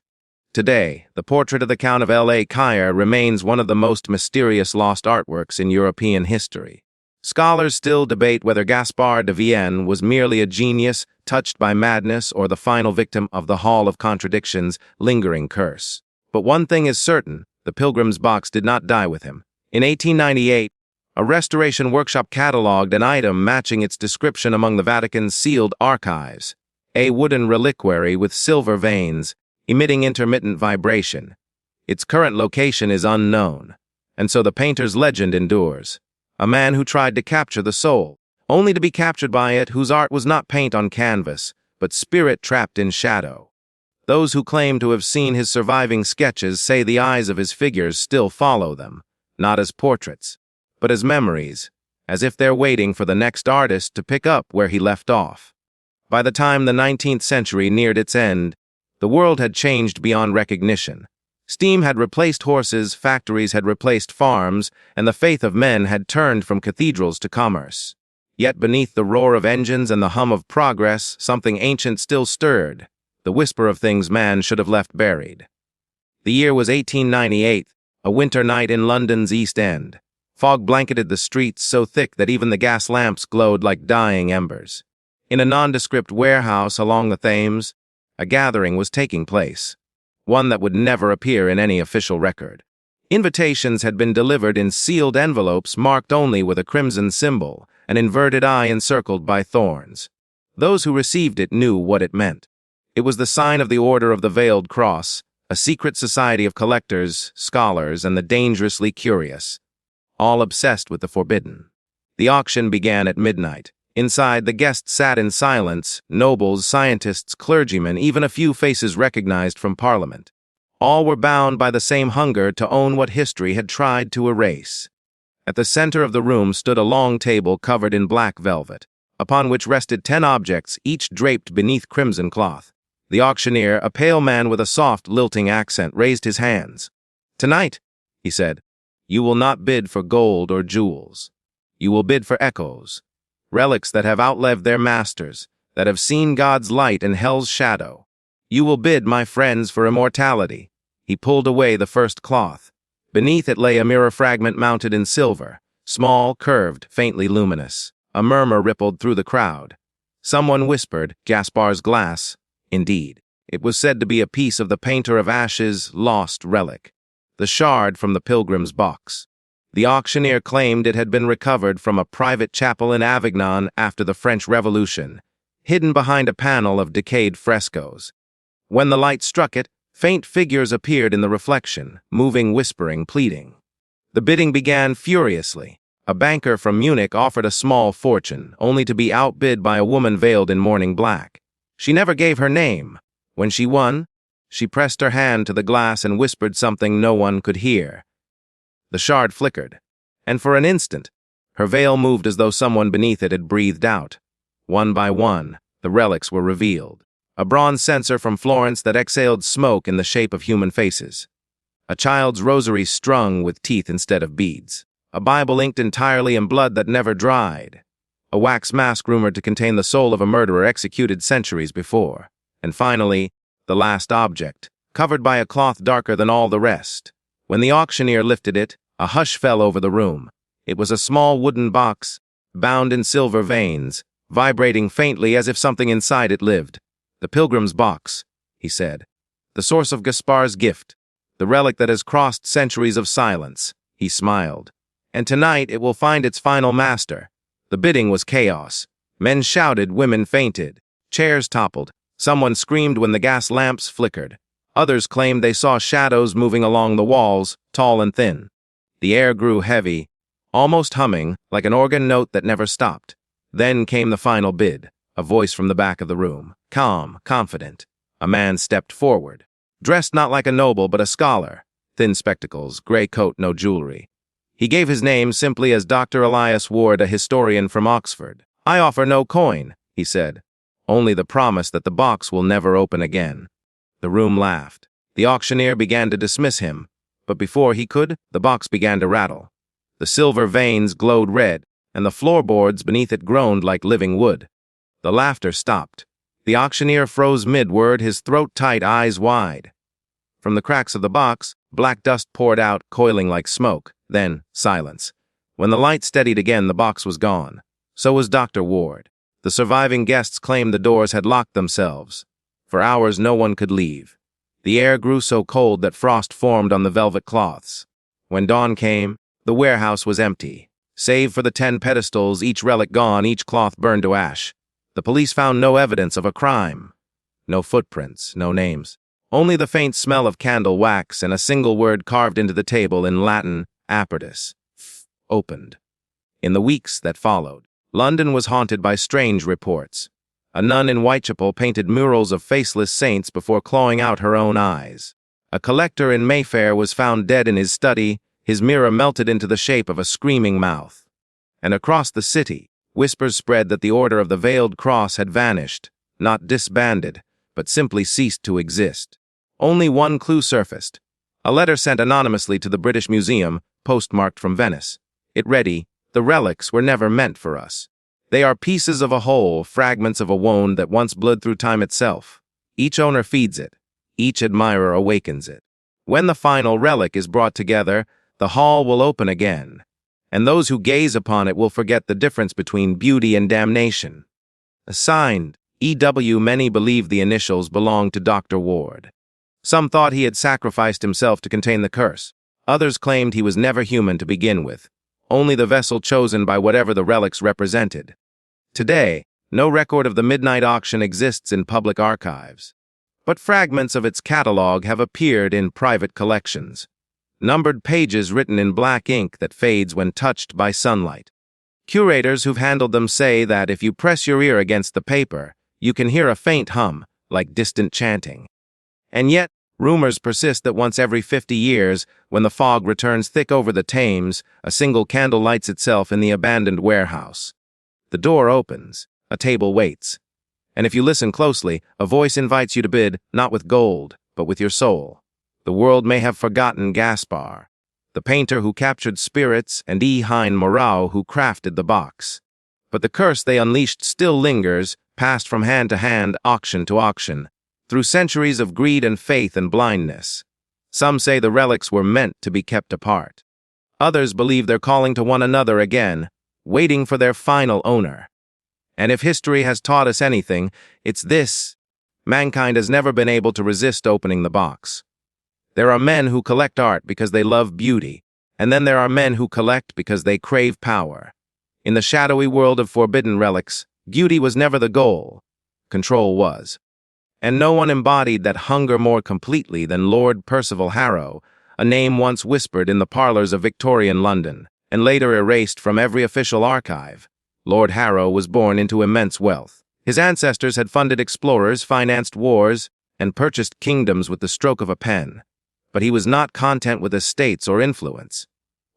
Today, the portrait of the Count of L.A. Kyer remains one of the most mysterious lost artworks in European history. Scholars still debate whether Gaspard de Vienne was merely a genius touched by madness or the final victim of the Hall of Contradictions' lingering curse. But one thing is certain, the pilgrim's box did not die with him. In 1898, a restoration workshop catalogued an item matching its description among the Vatican's sealed archives, a wooden reliquary with silver veins, emitting intermittent vibration. Its current location is unknown, and so the painter's legend endures. A man who tried to capture the soul, only to be captured by it, whose art was not paint on canvas, but spirit trapped in shadow. Those who claim to have seen his surviving sketches say the eyes of his figures still follow them, not as portraits, but as memories, as if they're waiting for the next artist to pick up where he left off. By the time the 19th century neared its end, the world had changed beyond recognition. Steam had replaced horses, factories had replaced farms, and the faith of men had turned from cathedrals to commerce. Yet beneath the roar of engines and the hum of progress, something ancient still stirred, the whisper of things man should have left buried. The year was 1898, a winter night in London's East End. Fog blanketed the streets so thick that even the gas lamps glowed like dying embers. In a nondescript warehouse along the Thames, a gathering was taking place, one that would never appear in any official record. Invitations had been delivered in sealed envelopes marked only with a crimson symbol, an inverted eye encircled by thorns. Those who received it knew what it meant. It was the sign of the Order of the Veiled Cross, a secret society of collectors, scholars, and the dangerously curious, all obsessed with the forbidden. The auction began at midnight. Inside, the guests sat in silence, nobles, scientists, clergymen, even a few faces recognized from Parliament. All were bound by the same hunger to own what history had tried to erase. At the center of the room stood a long table covered in black velvet, upon which rested 10 objects, each draped beneath crimson cloth. The auctioneer, a pale man with a soft, lilting accent, raised his hands. "Tonight," he said, "you will not bid for gold or jewels. You will bid for echoes. Relics that have outlived their masters, that have seen God's light and hell's shadow. You will bid, my friends, for immortality." He pulled away the first cloth. Beneath it lay a mirror fragment mounted in silver, small, curved, faintly luminous. A murmur rippled through the crowd. Someone whispered, "Gaspar's glass." Indeed, it was said to be a piece of the painter of ashes' lost relic, the shard from the pilgrim's box. The auctioneer claimed it had been recovered from a private chapel in Avignon after the French Revolution, hidden behind a panel of decayed frescoes. When the light struck it, faint figures appeared in the reflection, moving, whispering, pleading. The bidding began furiously. A banker from Munich offered a small fortune, only to be outbid by a woman veiled in mourning black. She never gave her name. When she won, she pressed her hand to the glass and whispered something no one could hear. The shard flickered, and for an instant, her veil moved as though someone beneath it had breathed out. One by one, the relics were revealed. A bronze censer from Florence that exhaled smoke in the shape of human faces. A child's rosary strung with teeth instead of beads. A Bible inked entirely in blood that never dried. a wax mask rumored to contain the soul of a murderer executed centuries before. And finally, the last object, covered by a cloth darker than all the rest. When the auctioneer lifted it, a hush fell over the room. It was a small wooden box, bound in silver veins, vibrating faintly as if something inside it lived. "The pilgrim's box," he said. "The source of Gaspar's gift. The relic that has crossed centuries of silence." He smiled. "And tonight it will find its final master." The bidding was chaos. Men shouted, women fainted. Chairs toppled. Someone screamed when the gas lamps flickered. Others claimed they saw shadows moving along the walls, tall and thin. The air grew heavy, almost humming, like an organ note that never stopped. Then came the final bid, a voice from the back of the room, calm, confident. A man stepped forward, dressed not like a noble but a scholar, thin spectacles, gray coat, no jewelry. He gave his name simply as Dr. Elias Ward, a historian from Oxford. "I offer no coin," he said, "only the promise that the box will never open again." The room laughed. The auctioneer began to dismiss him, but before he could, the box began to rattle. The silver veins glowed red, and the floorboards beneath it groaned like living wood. The laughter stopped. The auctioneer froze mid-word, his throat tight, eyes wide. From the cracks of the box, black dust poured out, coiling like smoke. Then, silence. When the light steadied again, the box was gone. So was Dr. Ward. The surviving guests claimed the doors had locked themselves. For hours, no one could leave. The air grew so cold that frost formed on the velvet cloths. When dawn came, the warehouse was empty. Save for the 10 pedestals, each relic gone, each cloth burned to ash. The police found no evidence of a crime. No footprints, no names. Only the faint smell of candle wax and a single word carved into the table in Latin, apertus, opened. In the weeks that followed, London was haunted by strange reports. A nun in Whitechapel painted murals of faceless saints before clawing out her own eyes. A collector in Mayfair was found dead in his study, his mirror melted into the shape of a screaming mouth. And across the city, whispers spread that the Order of the Veiled Cross had vanished, not disbanded, but simply ceased to exist. Only one clue surfaced. A letter sent anonymously to the British Museum, postmarked from Venice. It read, "The relics were never meant for us. They are pieces of a whole, fragments of a wound that once bled through time itself. Each owner feeds it. Each admirer awakens it. When the final relic is brought together, the hall will open again, and those who gaze upon it will forget the difference between beauty and damnation." Signed, E.W. Many believed the initials belonged to Dr. Ward. Some thought he had sacrificed himself to contain the curse. Others claimed he was never human to begin with, only the vessel chosen by whatever the relics represented. Today, no record of the midnight auction exists in public archives, but fragments of its catalog have appeared in private collections. Numbered pages written in black ink that fades when touched by sunlight. Curators who've handled them say that if you press your ear against the paper, you can hear a faint hum, like distant chanting. And yet, rumors persist that once every 50 years, when the fog returns thick over the Thames, a single candle lights itself in the abandoned warehouse. The door opens, a table waits, and if you listen closely, a voice invites you to bid, not with gold, but with your soul. The world may have forgotten Gaspar, the painter who captured spirits, and E. Hein Morau who crafted the box. But the curse they unleashed still lingers, passed from hand to hand, auction to auction, through centuries of greed and faith and blindness. Some say the relics were meant to be kept apart. Others believe they're calling to one another again, waiting for their final owner. And if history has taught us anything, it's this: mankind has never been able to resist opening the box. There are men who collect art because they love beauty, and then there are men who collect because they crave power. In the shadowy world of forbidden relics, beauty was never the goal. Control was. And no one embodied that hunger more completely than Lord Percival Harrow, a name once whispered in the parlors of Victorian London, and later erased from every official archive. Lord Harrow was born into immense wealth. His ancestors had funded explorers, financed wars, and purchased kingdoms with the stroke of a pen. But he was not content with estates or influence.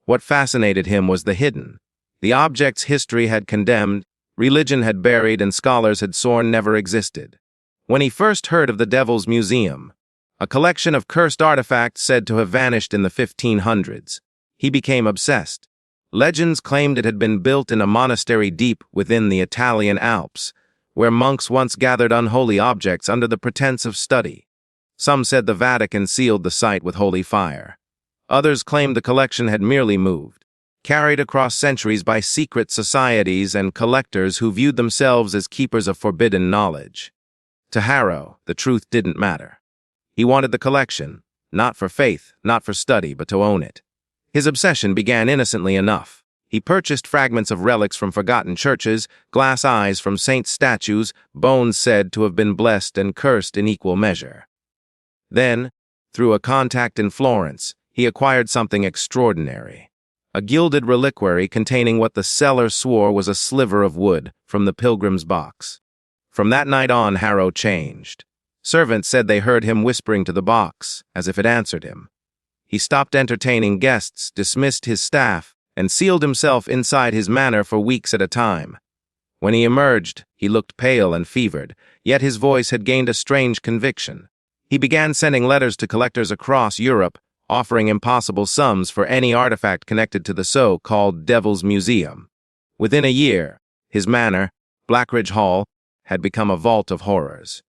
What fascinated him was the hidden. The objects history had condemned, religion had buried, and scholars had sworn never existed. When he first heard of the Devil's Museum, a collection of cursed artifacts said to have vanished in the 1500s, he became obsessed. Legends claimed it had been built in a monastery deep within the Italian Alps, where monks once gathered unholy objects under the pretense of study. Some said the Vatican sealed the site with holy fire. Others claimed the collection had merely moved, carried across centuries by secret societies and collectors who viewed themselves as keepers of forbidden knowledge. To Harrow, the truth didn't matter. He wanted the collection, not for faith, not for study, but to own it. His obsession began innocently enough. He purchased fragments of relics from forgotten churches, glass eyes from saint statues, bones said to have been blessed and cursed in equal measure. Then, through a contact in Florence, he acquired something extraordinary. A gilded reliquary containing what the seller swore was a sliver of wood from the pilgrim's box. From that night on, Harrow changed. Servants said they heard him whispering to the box, as if it answered him. He stopped entertaining guests, dismissed his staff, and sealed himself inside his manor for weeks at a time. When he emerged, he looked pale and fevered, yet his voice had gained a strange conviction. He began sending letters to collectors across Europe, offering impossible sums for any artifact connected to the so-called Devil's Museum. Within a year, his manor, Blackridge Hall, had become a vault of horrors.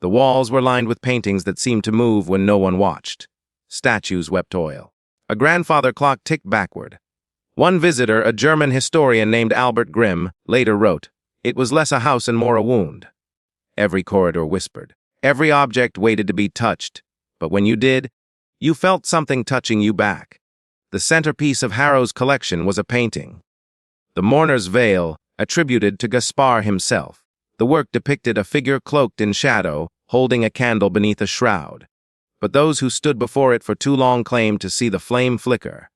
The walls were lined with paintings that seemed to move when no one watched. Statues wept oil. A grandfather clock ticked backward. One visitor, a German historian named Albert Grimm, later wrote, "It was less a house and more a wound." Every corridor whispered. Every object waited to be touched. But when you did, you felt something touching you back. The centerpiece of Harrow's collection was a painting. The Mourner's Veil, attributed to Gaspar himself. The work depicted a figure cloaked in shadow, holding a candle beneath a shroud. But those who stood before it for too long claimed to see the flame flicker.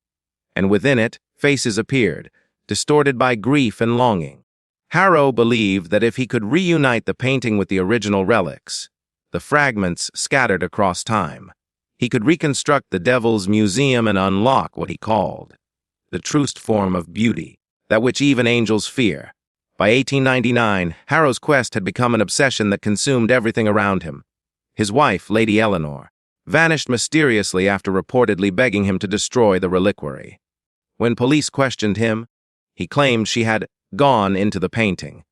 And within it, faces appeared, distorted by grief and longing. Harrow believed that if he could reunite the painting with the original relics, the fragments scattered across time, he could reconstruct the Devil's Museum and unlock what he called the truest form of beauty, that which even angels fear. By 1899, Harrow's quest had become an obsession that consumed everything around him. His wife, Lady Eleanor, vanished mysteriously after reportedly begging him to destroy the reliquary. When police questioned him, he claimed she had gone into the painting.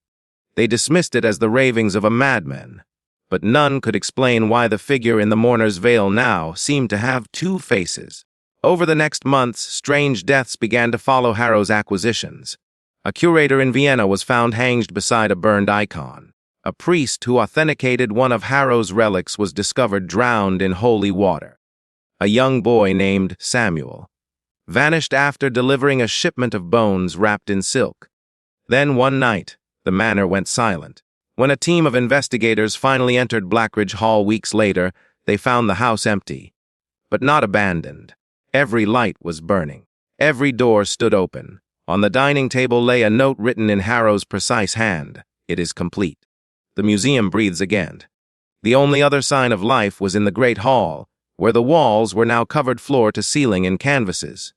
They dismissed it as the ravings of a madman, but none could explain why the figure in the Mourner's Veil now seemed to have two faces. Over the next months, strange deaths began to follow Harrow's acquisitions. A curator in Vienna was found hanged beside a burned icon. A priest who authenticated one of Harrow's relics was discovered drowned in holy water. A young boy named Samuel vanished after delivering a shipment of bones wrapped in silk. Then one night, the manor went silent. When a team of investigators finally entered Blackridge Hall weeks later, they found the house empty, but not abandoned. Every light was burning. Every door stood open. On the dining table lay a note written in Harrow's precise hand. "It is complete." The museum breathes again. The only other sign of life was in the great hall, where the walls were now covered floor to ceiling in canvases.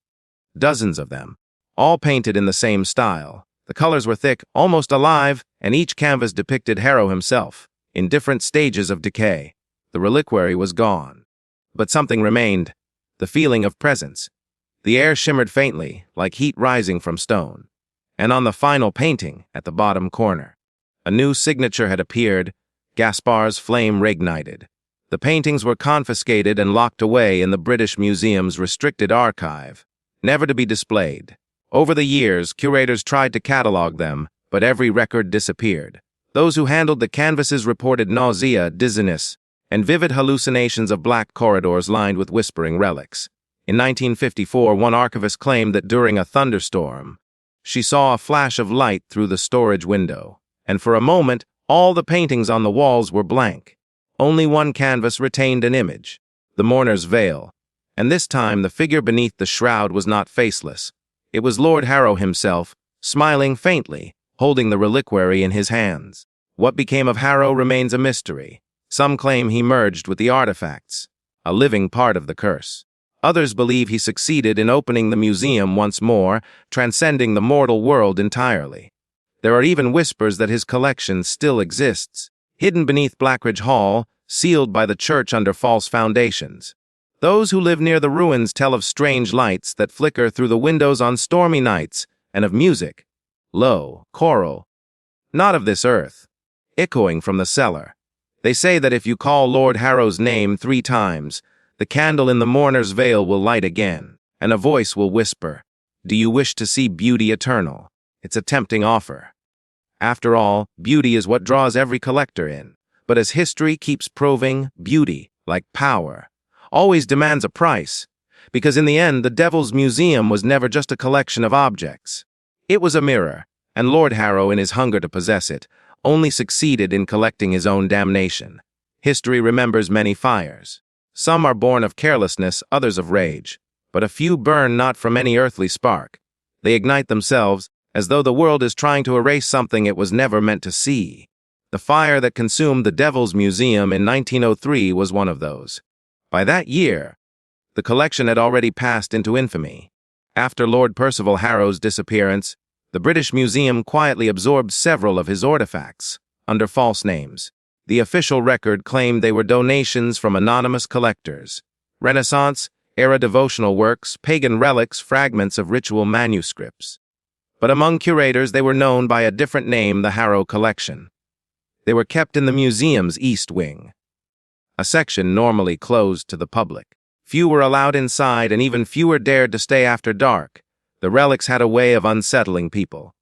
Dozens of them, all painted in the same style. The colors were thick, almost alive, and each canvas depicted Harrow himself, in different stages of decay. The reliquary was gone. But something remained, the feeling of presence. The air shimmered faintly, like heat rising from stone. And on the final painting, at the bottom corner, a new signature had appeared, Gaspar's flame reignited. The paintings were confiscated and locked away in the British Museum's restricted archive, never to be displayed. Over the years, curators tried to catalog them, but every record disappeared. Those who handled the canvases reported nausea, dizziness, and vivid hallucinations of black corridors lined with whispering relics. In 1954, one archivist claimed that during a thunderstorm, she saw a flash of light through the storage window, and for a moment, all the paintings on the walls were blank. Only one canvas retained an image, the Mourner's Veil, and this time the figure beneath the shroud was not faceless. It was Lord Harrow himself, smiling faintly, holding the reliquary in his hands. What became of Harrow remains a mystery. Some claim he merged with the Artefacts, a living part of the curse. Others believe he succeeded in opening the museum once more, transcending the mortal world entirely. There are even whispers that his collection still exists, hidden beneath Blackridge Hall, sealed by the church under false foundations. Those who live near the ruins tell of strange lights that flicker through the windows on stormy nights, and of music, low, choral, not of this earth, echoing from the cellar. They say that if you call Lord Harrow's name 3 times, the candle in the mourner's veil will light again, and a voice will whisper, "Do you wish to see beauty eternal?" It's a tempting offer. After all, beauty is what draws every collector in. But as history keeps proving, beauty, like power, always demands a price, because in the end, the Devil's Museum was never just a collection of objects. It was a mirror, and Lord Harrow, in his hunger to possess it, only succeeded in collecting his own damnation. History remembers many fires. Some are born of carelessness, others of rage, but a few burn not from any earthly spark. They ignite themselves, as though the world is trying to erase something it was never meant to see. The fire that consumed the Devil's Museum in 1903 was one of those. By that year, the collection had already passed into infamy. After Lord Percival Harrow's disappearance, the British Museum quietly absorbed several of his artifacts, under false names. The official record claimed they were donations from anonymous collectors. Renaissance-era devotional works, pagan relics, fragments of ritual manuscripts. But among curators, they were known by a different name, the Harrow Collection. They were kept in the museum's East Wing, a section normally closed to the public. Few were allowed inside, and even fewer dared to stay after dark. The relics had a way of unsettling people.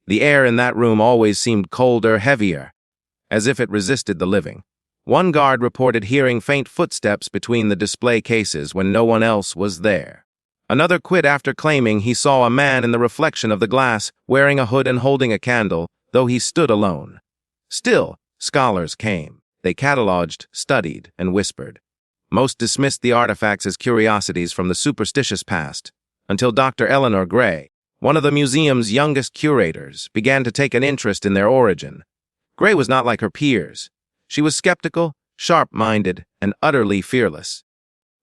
The air in that room always seemed colder, heavier, as if it resisted the living. One guard reported hearing faint footsteps between the display cases when no one else was there. Another quit after claiming he saw a man in the reflection of the glass, wearing a hood and holding a candle, though he stood alone. Still, scholars came. They cataloged, studied, and whispered. Most dismissed the artifacts as curiosities from the superstitious past, until Dr. Eleanor Gray, one of the museum's youngest curators, began to take an interest in their origin. Gray was not like her peers. She was skeptical, sharp-minded, and utterly fearless.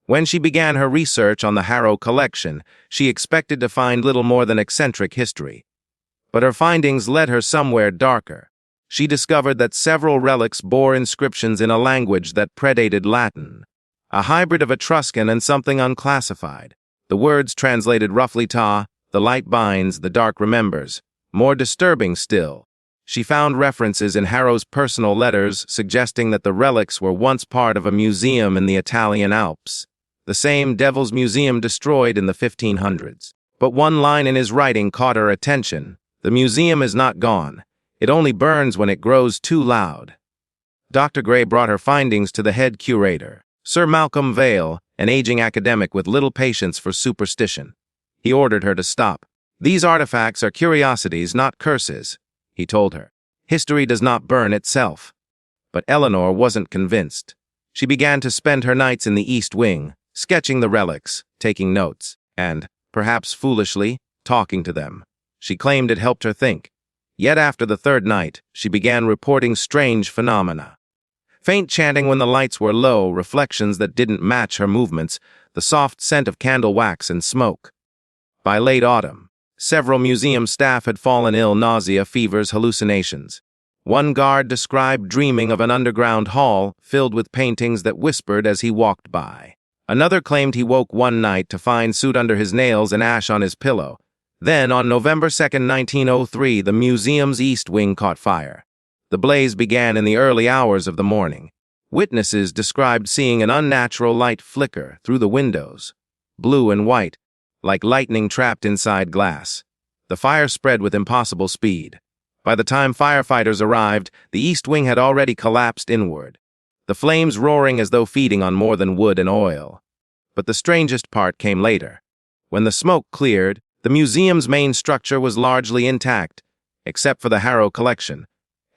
When she began her research on the Harrow Collection, she expected to find little more than eccentric history. But her findings led her somewhere darker. She discovered that several relics bore inscriptions in a language that predated Latin, a hybrid of Etruscan and something unclassified. The words translated roughly ta, the light binds, the dark remembers. More disturbing still, she found references in Harrow's personal letters suggesting that the relics were once part of a museum in the Italian Alps, the same Devil's Museum destroyed in the 1500s. But one line in his writing caught her attention. The museum is not gone. It only burns when it grows too loud. Dr. Gray brought her findings to the head curator, Sir Malcolm Vale, an aging academic with little patience for superstition. He ordered her to stop. "These artifacts are curiosities, not curses," he told her. "History does not burn itself." But Eleanor wasn't convinced. She began to spend her nights in the East Wing, sketching the relics, taking notes, and, perhaps foolishly, talking to them. She claimed it helped her think. Yet after the 3rd night, she began reporting strange phenomena. Faint chanting when the lights were low, reflections that didn't match her movements, the soft scent of candle wax and smoke. By late autumn, several museum staff had fallen ill, nausea, fevers, hallucinations. One guard described dreaming of an underground hall filled with paintings that whispered as he walked by. Another claimed he woke one night to find soot under his nails and ash on his pillow. Then, on November 2, 1903, the museum's East Wing caught fire. The blaze began in the early hours of the morning. Witnesses described seeing an unnatural light flicker through the windows, blue and white, like lightning trapped inside glass. The fire spread with impossible speed. By the time firefighters arrived, the East Wing had already collapsed inward, the flames roaring as though feeding on more than wood and oil. But the strangest part came later. When the smoke cleared, the museum's main structure was largely intact, except for the Harrow Collection.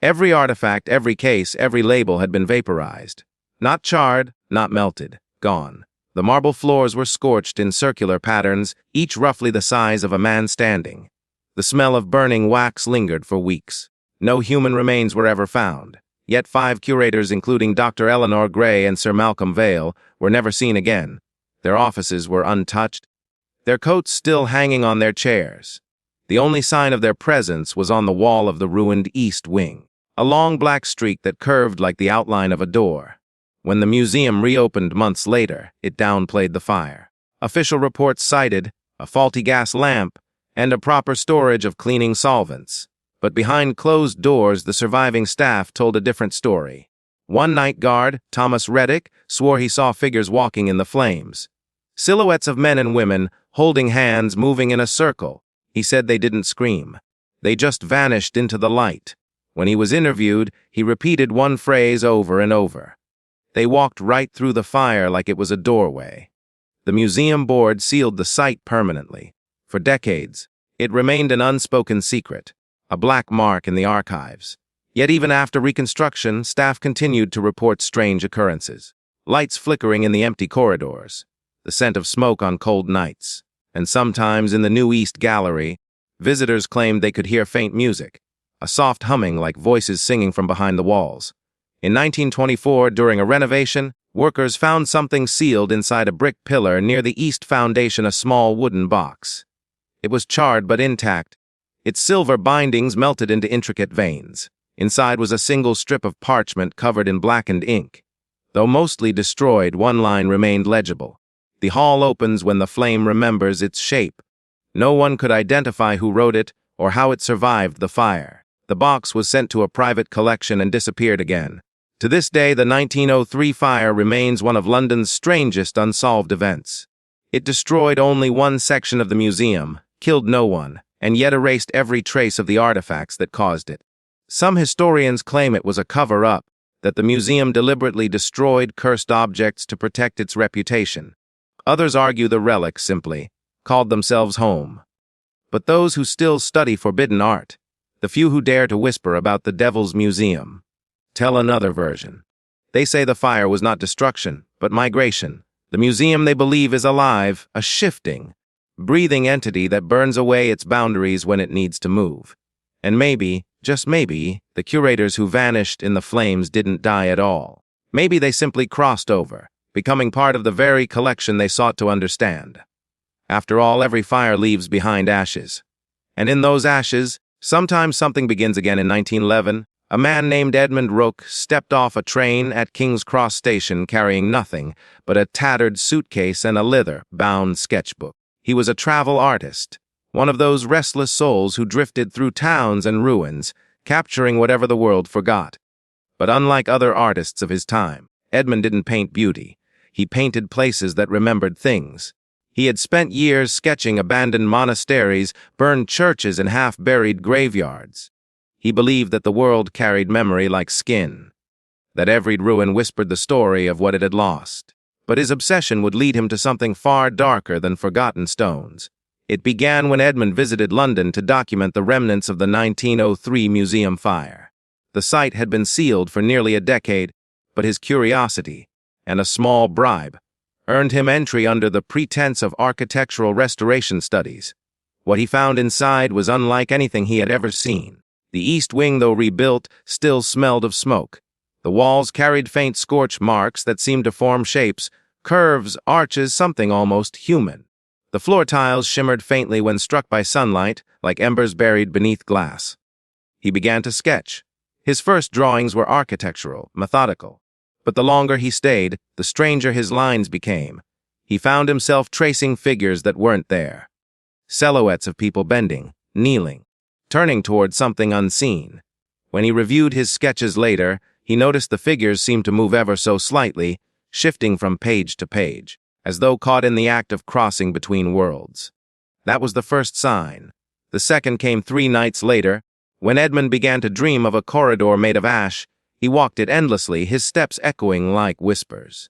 Every artifact, every case, every label had been vaporized. Not charred, not melted, gone. The marble floors were scorched in circular patterns, each roughly the size of a man standing. The smell of burning wax lingered for weeks. No human remains were ever found. Yet 5 curators, including Dr. Eleanor Gray and Sir Malcolm Vale, were never seen again. Their offices were untouched, their coats still hanging on their chairs. The only sign of their presence was on the wall of the ruined East Wing, a long black streak that curved like the outline of a door. When the museum reopened months later, it downplayed the fire. Official reports cited a faulty gas lamp and a proper storage of cleaning solvents. But behind closed doors, the surviving staff told a different story. One night guard, Thomas Reddick, swore he saw figures walking in the flames. Silhouettes of men and women, holding hands, moving in a circle. He said they didn't scream. They just vanished into the light. When he was interviewed, he repeated one phrase over and over. They walked right through the fire like it was a doorway. The museum board sealed the site permanently. For decades, it remained an unspoken secret, a black mark in the archives. Yet even after reconstruction, staff continued to report strange occurrences. Lights flickering in the empty corridors, the scent of smoke on cold nights, and sometimes in the New East Gallery, visitors claimed they could hear faint music, a soft humming like voices singing from behind the walls. In 1924, during a renovation, workers found something sealed inside a brick pillar near the east foundation, a small wooden box. It was charred but intact. Its silver bindings melted into intricate veins. Inside was a single strip of parchment covered in blackened ink. Though mostly destroyed, one line remained legible. The hall opens when the flame remembers its shape. No one could identify who wrote it or how it survived the fire. The box was sent to a private collection and disappeared again. To this day, the 1903 fire remains one of London's strangest unsolved events. It destroyed only one section of the museum, killed no one, and yet erased every trace of the artifacts that caused it. Some historians claim it was a cover-up, that the museum deliberately destroyed cursed objects to protect its reputation. Others argue the relics simply called themselves home. But those who still study forbidden art, the few who dare to whisper about the Devil's Museum, tell another version. They say the fire was not destruction, but migration. The museum, they believe, is alive, a shifting, breathing entity that burns away its boundaries when it needs to move. And maybe, just maybe, the curators who vanished in the flames didn't die at all. Maybe they simply crossed over, becoming part of the very collection they sought to understand. After all, every fire leaves behind ashes. And in those ashes, sometimes something begins again. In 1911, a man named Edmund Rook stepped off a train at King's Cross Station carrying nothing but a tattered suitcase and a leather-bound sketchbook. He was a travel artist, one of those restless souls who drifted through towns and ruins, capturing whatever the world forgot. But unlike other artists of his time, Edmund didn't paint beauty. He painted places that remembered things. He had spent years sketching abandoned monasteries, burned churches, and half-buried graveyards. He believed that the world carried memory like skin, that every ruin whispered the story of what it had lost. But his obsession would lead him to something far darker than forgotten stones. It began when Edmund visited London to document the remnants of the 1903 museum fire. The site had been sealed for nearly a decade, but his curiosity, and a small bribe, earned him entry under the pretense of architectural restoration studies. What he found inside was unlike anything he had ever seen. The east wing, though rebuilt, still smelled of smoke. The walls carried faint scorch marks that seemed to form shapes, curves, arches, something almost human. The floor tiles shimmered faintly when struck by sunlight, like embers buried beneath glass. He began to sketch. His first drawings were architectural, methodical. But the longer he stayed, the stranger his lines became. He found himself tracing figures that weren't there. Silhouettes of people bending, kneeling, turning toward something unseen. When he reviewed his sketches later, he noticed the figures seemed to move ever so slightly, shifting from page to page, as though caught in the act of crossing between worlds. That was the first sign. The second came 3 nights later, when Edmund began to dream of a corridor made of ash. He walked it endlessly, his steps echoing like whispers.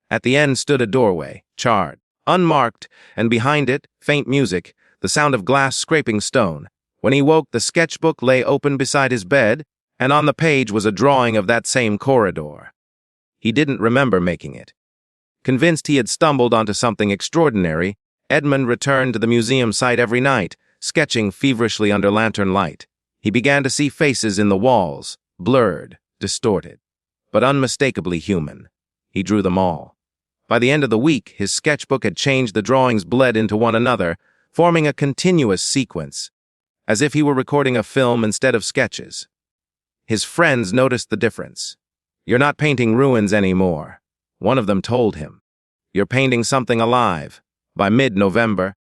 At the end stood a doorway, charred, unmarked, and behind it, faint music, the sound of glass scraping stone. When he woke, the sketchbook lay open beside his bed, and on the page was a drawing of that same corridor. He didn't remember making it. Convinced he had stumbled onto something extraordinary, Edmund returned to the museum site every night, sketching feverishly under lantern light. He began to see faces in the walls, blurred, distorted, but unmistakably human. He drew them all. By the end of the week, his sketchbook had changed. The drawings bled into one another, forming a continuous sequence, as if he were recording a film instead of sketches. His friends noticed the difference. "You're not painting ruins anymore," One of them told him, "You're painting something alive." By mid-November,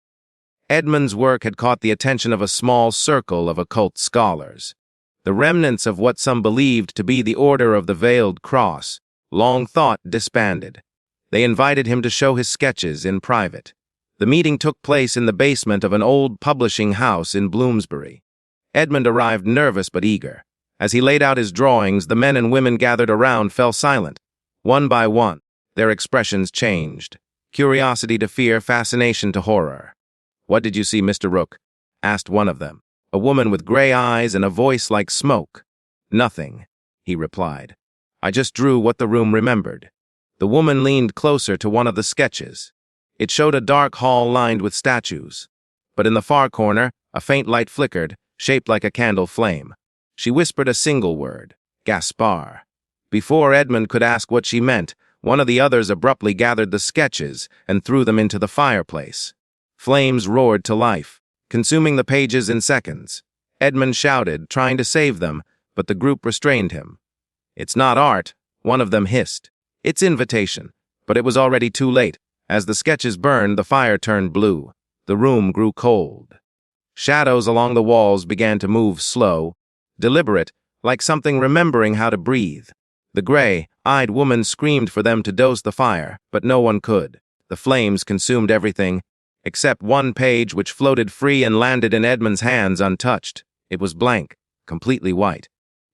Edmund's work had caught the attention of a small circle of occult scholars. The remnants of what some believed to be the Order of the Veiled Cross, long thought disbanded. They invited him to show his sketches in private. The meeting took place in the basement of an old publishing house in Bloomsbury. Edmund arrived nervous but eager. As he laid out his drawings, the men and women gathered around fell silent. One by one, their expressions changed. Curiosity to fear, fascination to horror. "What did you see, Mr. Rook?" asked one of them, a woman with gray eyes and a voice like smoke. "Nothing," he replied. "I just drew what the room remembered." The woman leaned closer to one of the sketches. It showed a dark hall lined with statues. But in the far corner, a faint light flickered, shaped like a candle flame. She whispered a single word, "Gaspar." Before Edmund could ask what she meant, one of the others abruptly gathered the sketches and threw them into the fireplace. Flames roared to life, consuming the pages in seconds. Edmund shouted, trying to save them, but the group restrained him. "It's not art," one of them hissed. "It's invitation." But it was already too late. As the sketches burned, the fire turned blue. The room grew cold. Shadows along the walls began to move slow, deliberate, like something remembering how to breathe. The gray-eyed woman screamed for them to douse the fire, but no one could. The flames consumed everything, except one page which floated free and landed in Edmund's hands untouched. It was blank, completely white.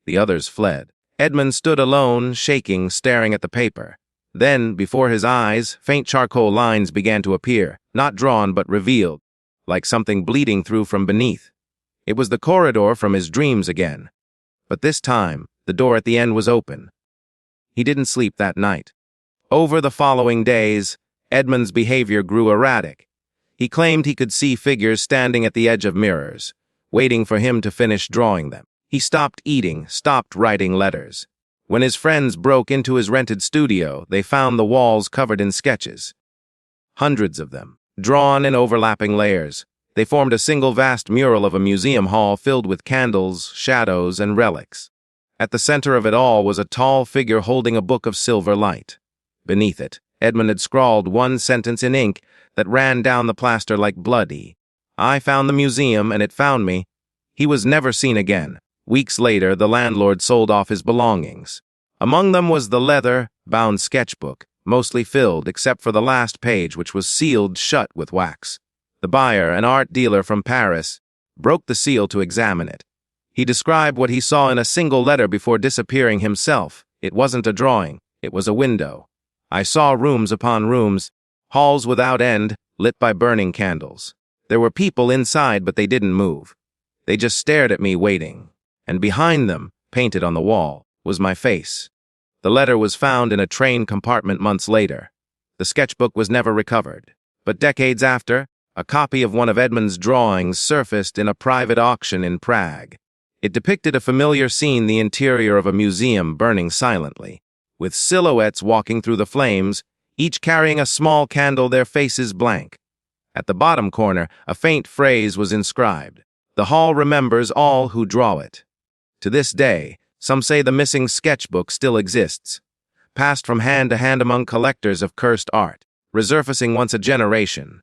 The others fled. Edmund stood alone, shaking, staring at the paper. Then, before his eyes, faint charcoal lines began to appear, not drawn but revealed, like something bleeding through from beneath. It was the corridor from his dreams again. But this time, the door at the end was open. He didn't sleep that night. Over the following days, Edmund's behavior grew erratic. He claimed he could see figures standing at the edge of mirrors, waiting for him to finish drawing them. He stopped eating, stopped writing letters. When his friends broke into his rented studio, they found the walls covered in sketches. Hundreds of them, drawn in overlapping layers. They formed a single vast mural of a museum hall filled with candles, shadows, and relics. At the center of it all was a tall figure holding a book of silver light. Beneath it, Edmund had scrawled one sentence in ink that ran down the plaster like bloody. "I found the museum, and it found me." He was never seen again. Weeks later, the landlord sold off his belongings. Among them was the leather-bound sketchbook, mostly filled except for the last page, which was sealed shut with wax. The buyer, an art dealer from Paris, broke the seal to examine it. He described what he saw in a single letter before disappearing himself. It wasn't a drawing, it was a window. "I saw rooms upon rooms, halls without end, lit by burning candles. There were people inside, but they didn't move. They just stared at me, waiting. And behind them, painted on the wall, was my face." The letter was found in a train compartment months later. The sketchbook was never recovered. But decades after, a copy of one of Edmund's drawings surfaced in a private auction in Prague. It depicted a familiar scene, the interior of a museum burning silently, with silhouettes walking through the flames, each carrying a small candle, their faces blank. At the bottom corner, a faint phrase was inscribed, "The hall remembers all who draw it." To this day, some say the missing sketchbook still exists, passed from hand to hand among collectors of cursed art, resurfacing once a generation.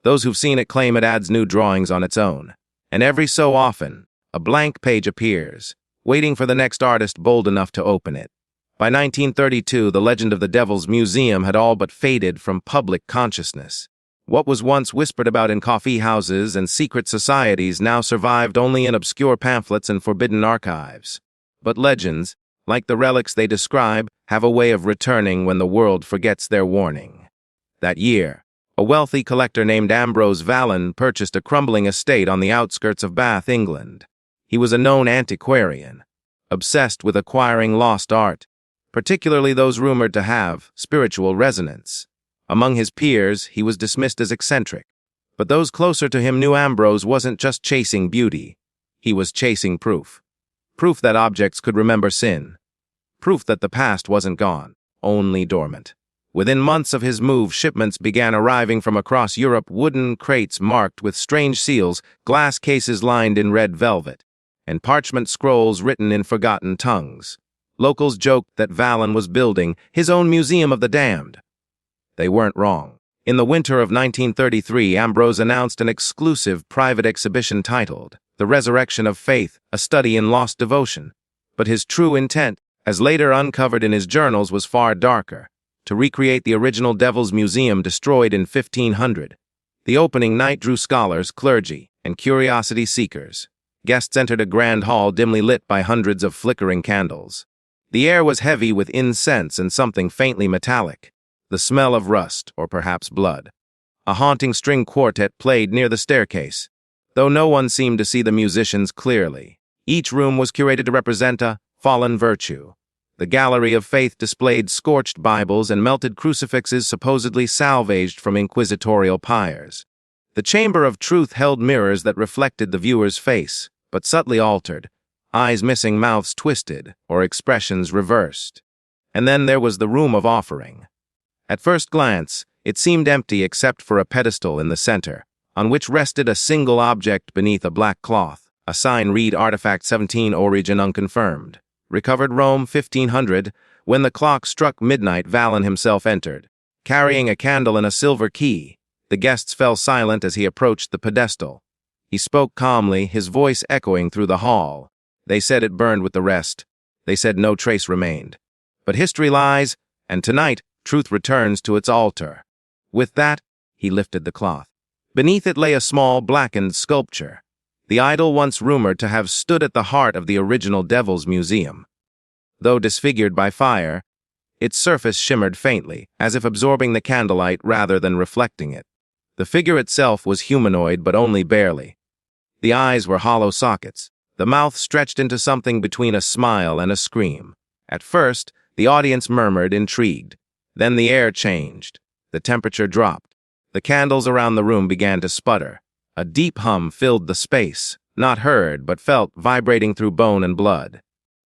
Those who've seen it claim it adds new drawings on its own. And every so often, a blank page appears, waiting for the next artist bold enough to open it. By 1932, the legend of the Devil's Museum had all but faded from public consciousness. What was once whispered about in coffee houses and secret societies now survived only in obscure pamphlets and forbidden archives. But legends, like the relics they describe, have a way of returning when the world forgets their warning. That year, a wealthy collector named Ambrose Vallon purchased a crumbling estate on the outskirts of Bath, England. He was a known antiquarian, obsessed with acquiring lost art, particularly those rumored to have spiritual resonance. Among his peers, he was dismissed as eccentric. But those closer to him knew Ambrose wasn't just chasing beauty. He was chasing proof. Proof that objects could remember sin. Proof that the past wasn't gone, only dormant. Within months of his move, shipments began arriving from across Europe, wooden crates marked with strange seals, glass cases lined in red velvet, and parchment scrolls written in forgotten tongues. Locals joked that Vallon was building his own Museum of the Damned. They weren't wrong. In the winter of 1933, Ambrose announced an exclusive private exhibition titled The Resurrection of Faith, a Study in Lost Devotion. But his true intent, as later uncovered in his journals, was far darker: to recreate the original Devil's Museum destroyed in 1500. The opening night drew scholars, clergy, and curiosity seekers. Guests entered a grand hall dimly lit by hundreds of flickering candles. The air was heavy with incense and something faintly metallic, the smell of rust or perhaps blood. A haunting string quartet played near the staircase, though no one seemed to see the musicians clearly. Each room was curated to represent a fallen virtue. The Gallery of Faith displayed scorched Bibles and melted crucifixes supposedly salvaged from inquisitorial pyres. The Chamber of Truth held mirrors that reflected the viewer's face, but subtly altered, eyes missing, mouths twisted, or expressions reversed. And then there was the Room of Offering. At first glance, it seemed empty except for a pedestal in the center, on which rested a single object beneath a black cloth. A sign read Artifact 17, origin unconfirmed. Recovered Rome 1500. When the clock struck midnight, Vallon himself entered, carrying a candle and a silver key. The guests fell silent as he approached the pedestal. He spoke calmly, his voice echoing through the hall. They said it burned with the rest. They said no trace remained. But history lies, and tonight, truth returns to its altar. With that, he lifted the cloth. Beneath it lay a small, blackened sculpture, the idol once rumored to have stood at the heart of the original Devil's Museum. Though disfigured by fire, its surface shimmered faintly, as if absorbing the candlelight rather than reflecting it. The figure itself was humanoid, but only barely. The eyes were hollow sockets, the mouth stretched into something between a smile and a scream. At first, the audience murmured, intrigued. Then the air changed. The temperature dropped. The candles around the room began to sputter. A deep hum filled the space, not heard but felt, vibrating through bone and blood.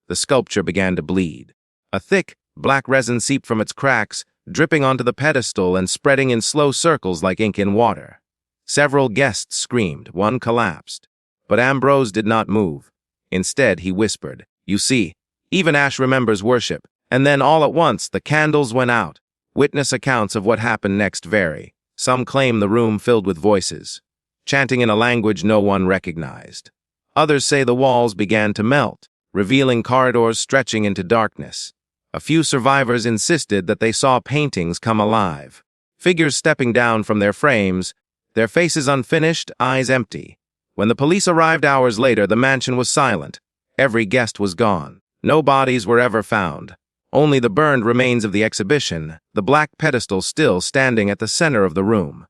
The sculpture began to bleed. A thick, black resin seeped from its cracks, dripping onto the pedestal and spreading in slow circles like ink in water. Several guests screamed, one collapsed. But Ambrose did not move. Instead, he whispered, "You see, even ash remembers worship." And then all at once, the candles went out. Witness accounts of what happened next vary. Some claim the room filled with voices, chanting in a language no one recognized. Others say the walls began to melt, revealing corridors stretching into darkness. A few survivors insisted that they saw paintings come alive, figures stepping down from their frames, their faces unfinished, eyes empty. When the police arrived hours later, the mansion was silent. Every guest was gone. No bodies were ever found. Only the burned remains of the exhibition, the black pedestal still standing at the center of the room.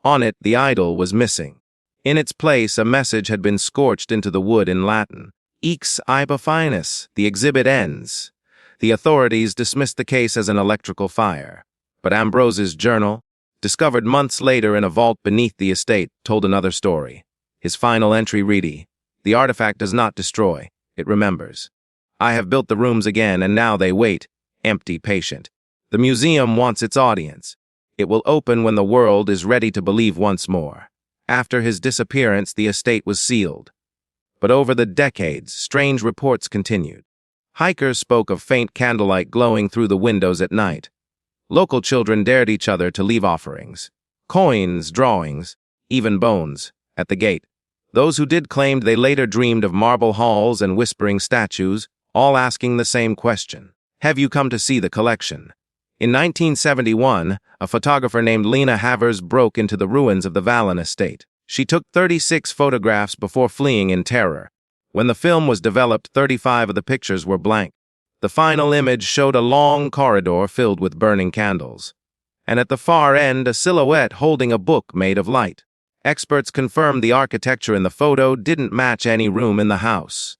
On it, the idol was missing. In its place, a message had been scorched into the wood in Latin. Ex iba finis, the exhibit ends. The authorities dismissed the case as an electrical fire. But Ambrose's journal, discovered months later in a vault beneath the estate, told another story. His final entry read, "The artifact does not destroy, it remembers. I have built the rooms again, and now they wait, empty, patient. The museum wants its audience. It will open when the world is ready to believe once more." After his disappearance, the estate was sealed. But over the decades, strange reports continued. Hikers spoke of faint candlelight glowing through the windows at night. Local children dared each other to leave offerings, coins, drawings, even bones, at the gate. Those who did claimed they later dreamed of marble halls and whispering statues, all asking the same question: "Have you come to see the collection?" In 1971, a photographer named Lena Havers broke into the ruins of the Vallon estate. She took 36 photographs before fleeing in terror. When the film was developed, 35 of the pictures were blank. The final image showed a long corridor filled with burning candles, and at the far end, a silhouette holding a book made of light. Experts confirmed the architecture in the photo didn't match any room in the house.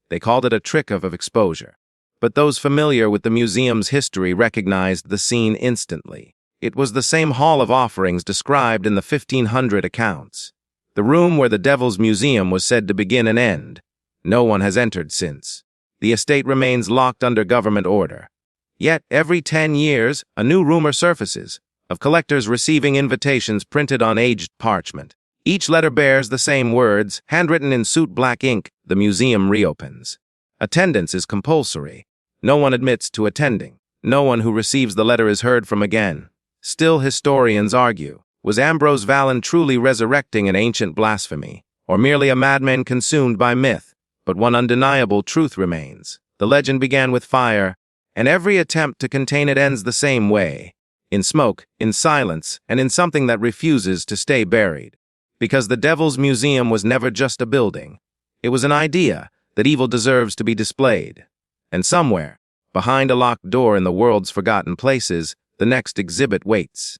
They called it a trick of exposure. But those familiar with the museum's history recognized the scene instantly. It was the same hall of offerings described in the 1500 accounts. The room where the Devil's Museum was said to begin and end. No one has entered since. The estate remains locked under government order. Yet, every 10 years, a new rumor surfaces, of collectors receiving invitations printed on aged parchment. Each letter bears the same words, handwritten in soot black ink: "The museum reopens." Attendance is compulsory. No one admits to attending. No one who receives the letter is heard from again. Still, historians argue, was Ambrose Vallon truly resurrecting an ancient blasphemy, or merely a madman consumed by myth? But one undeniable truth remains. The legend began with fire, and every attempt to contain it ends the same way. In smoke, in silence, and in something that refuses to stay buried. Because the Devil's Museum was never just a building. It was an idea that evil deserves to be displayed. And somewhere, behind a locked door in the world's forgotten places, the next exhibit waits.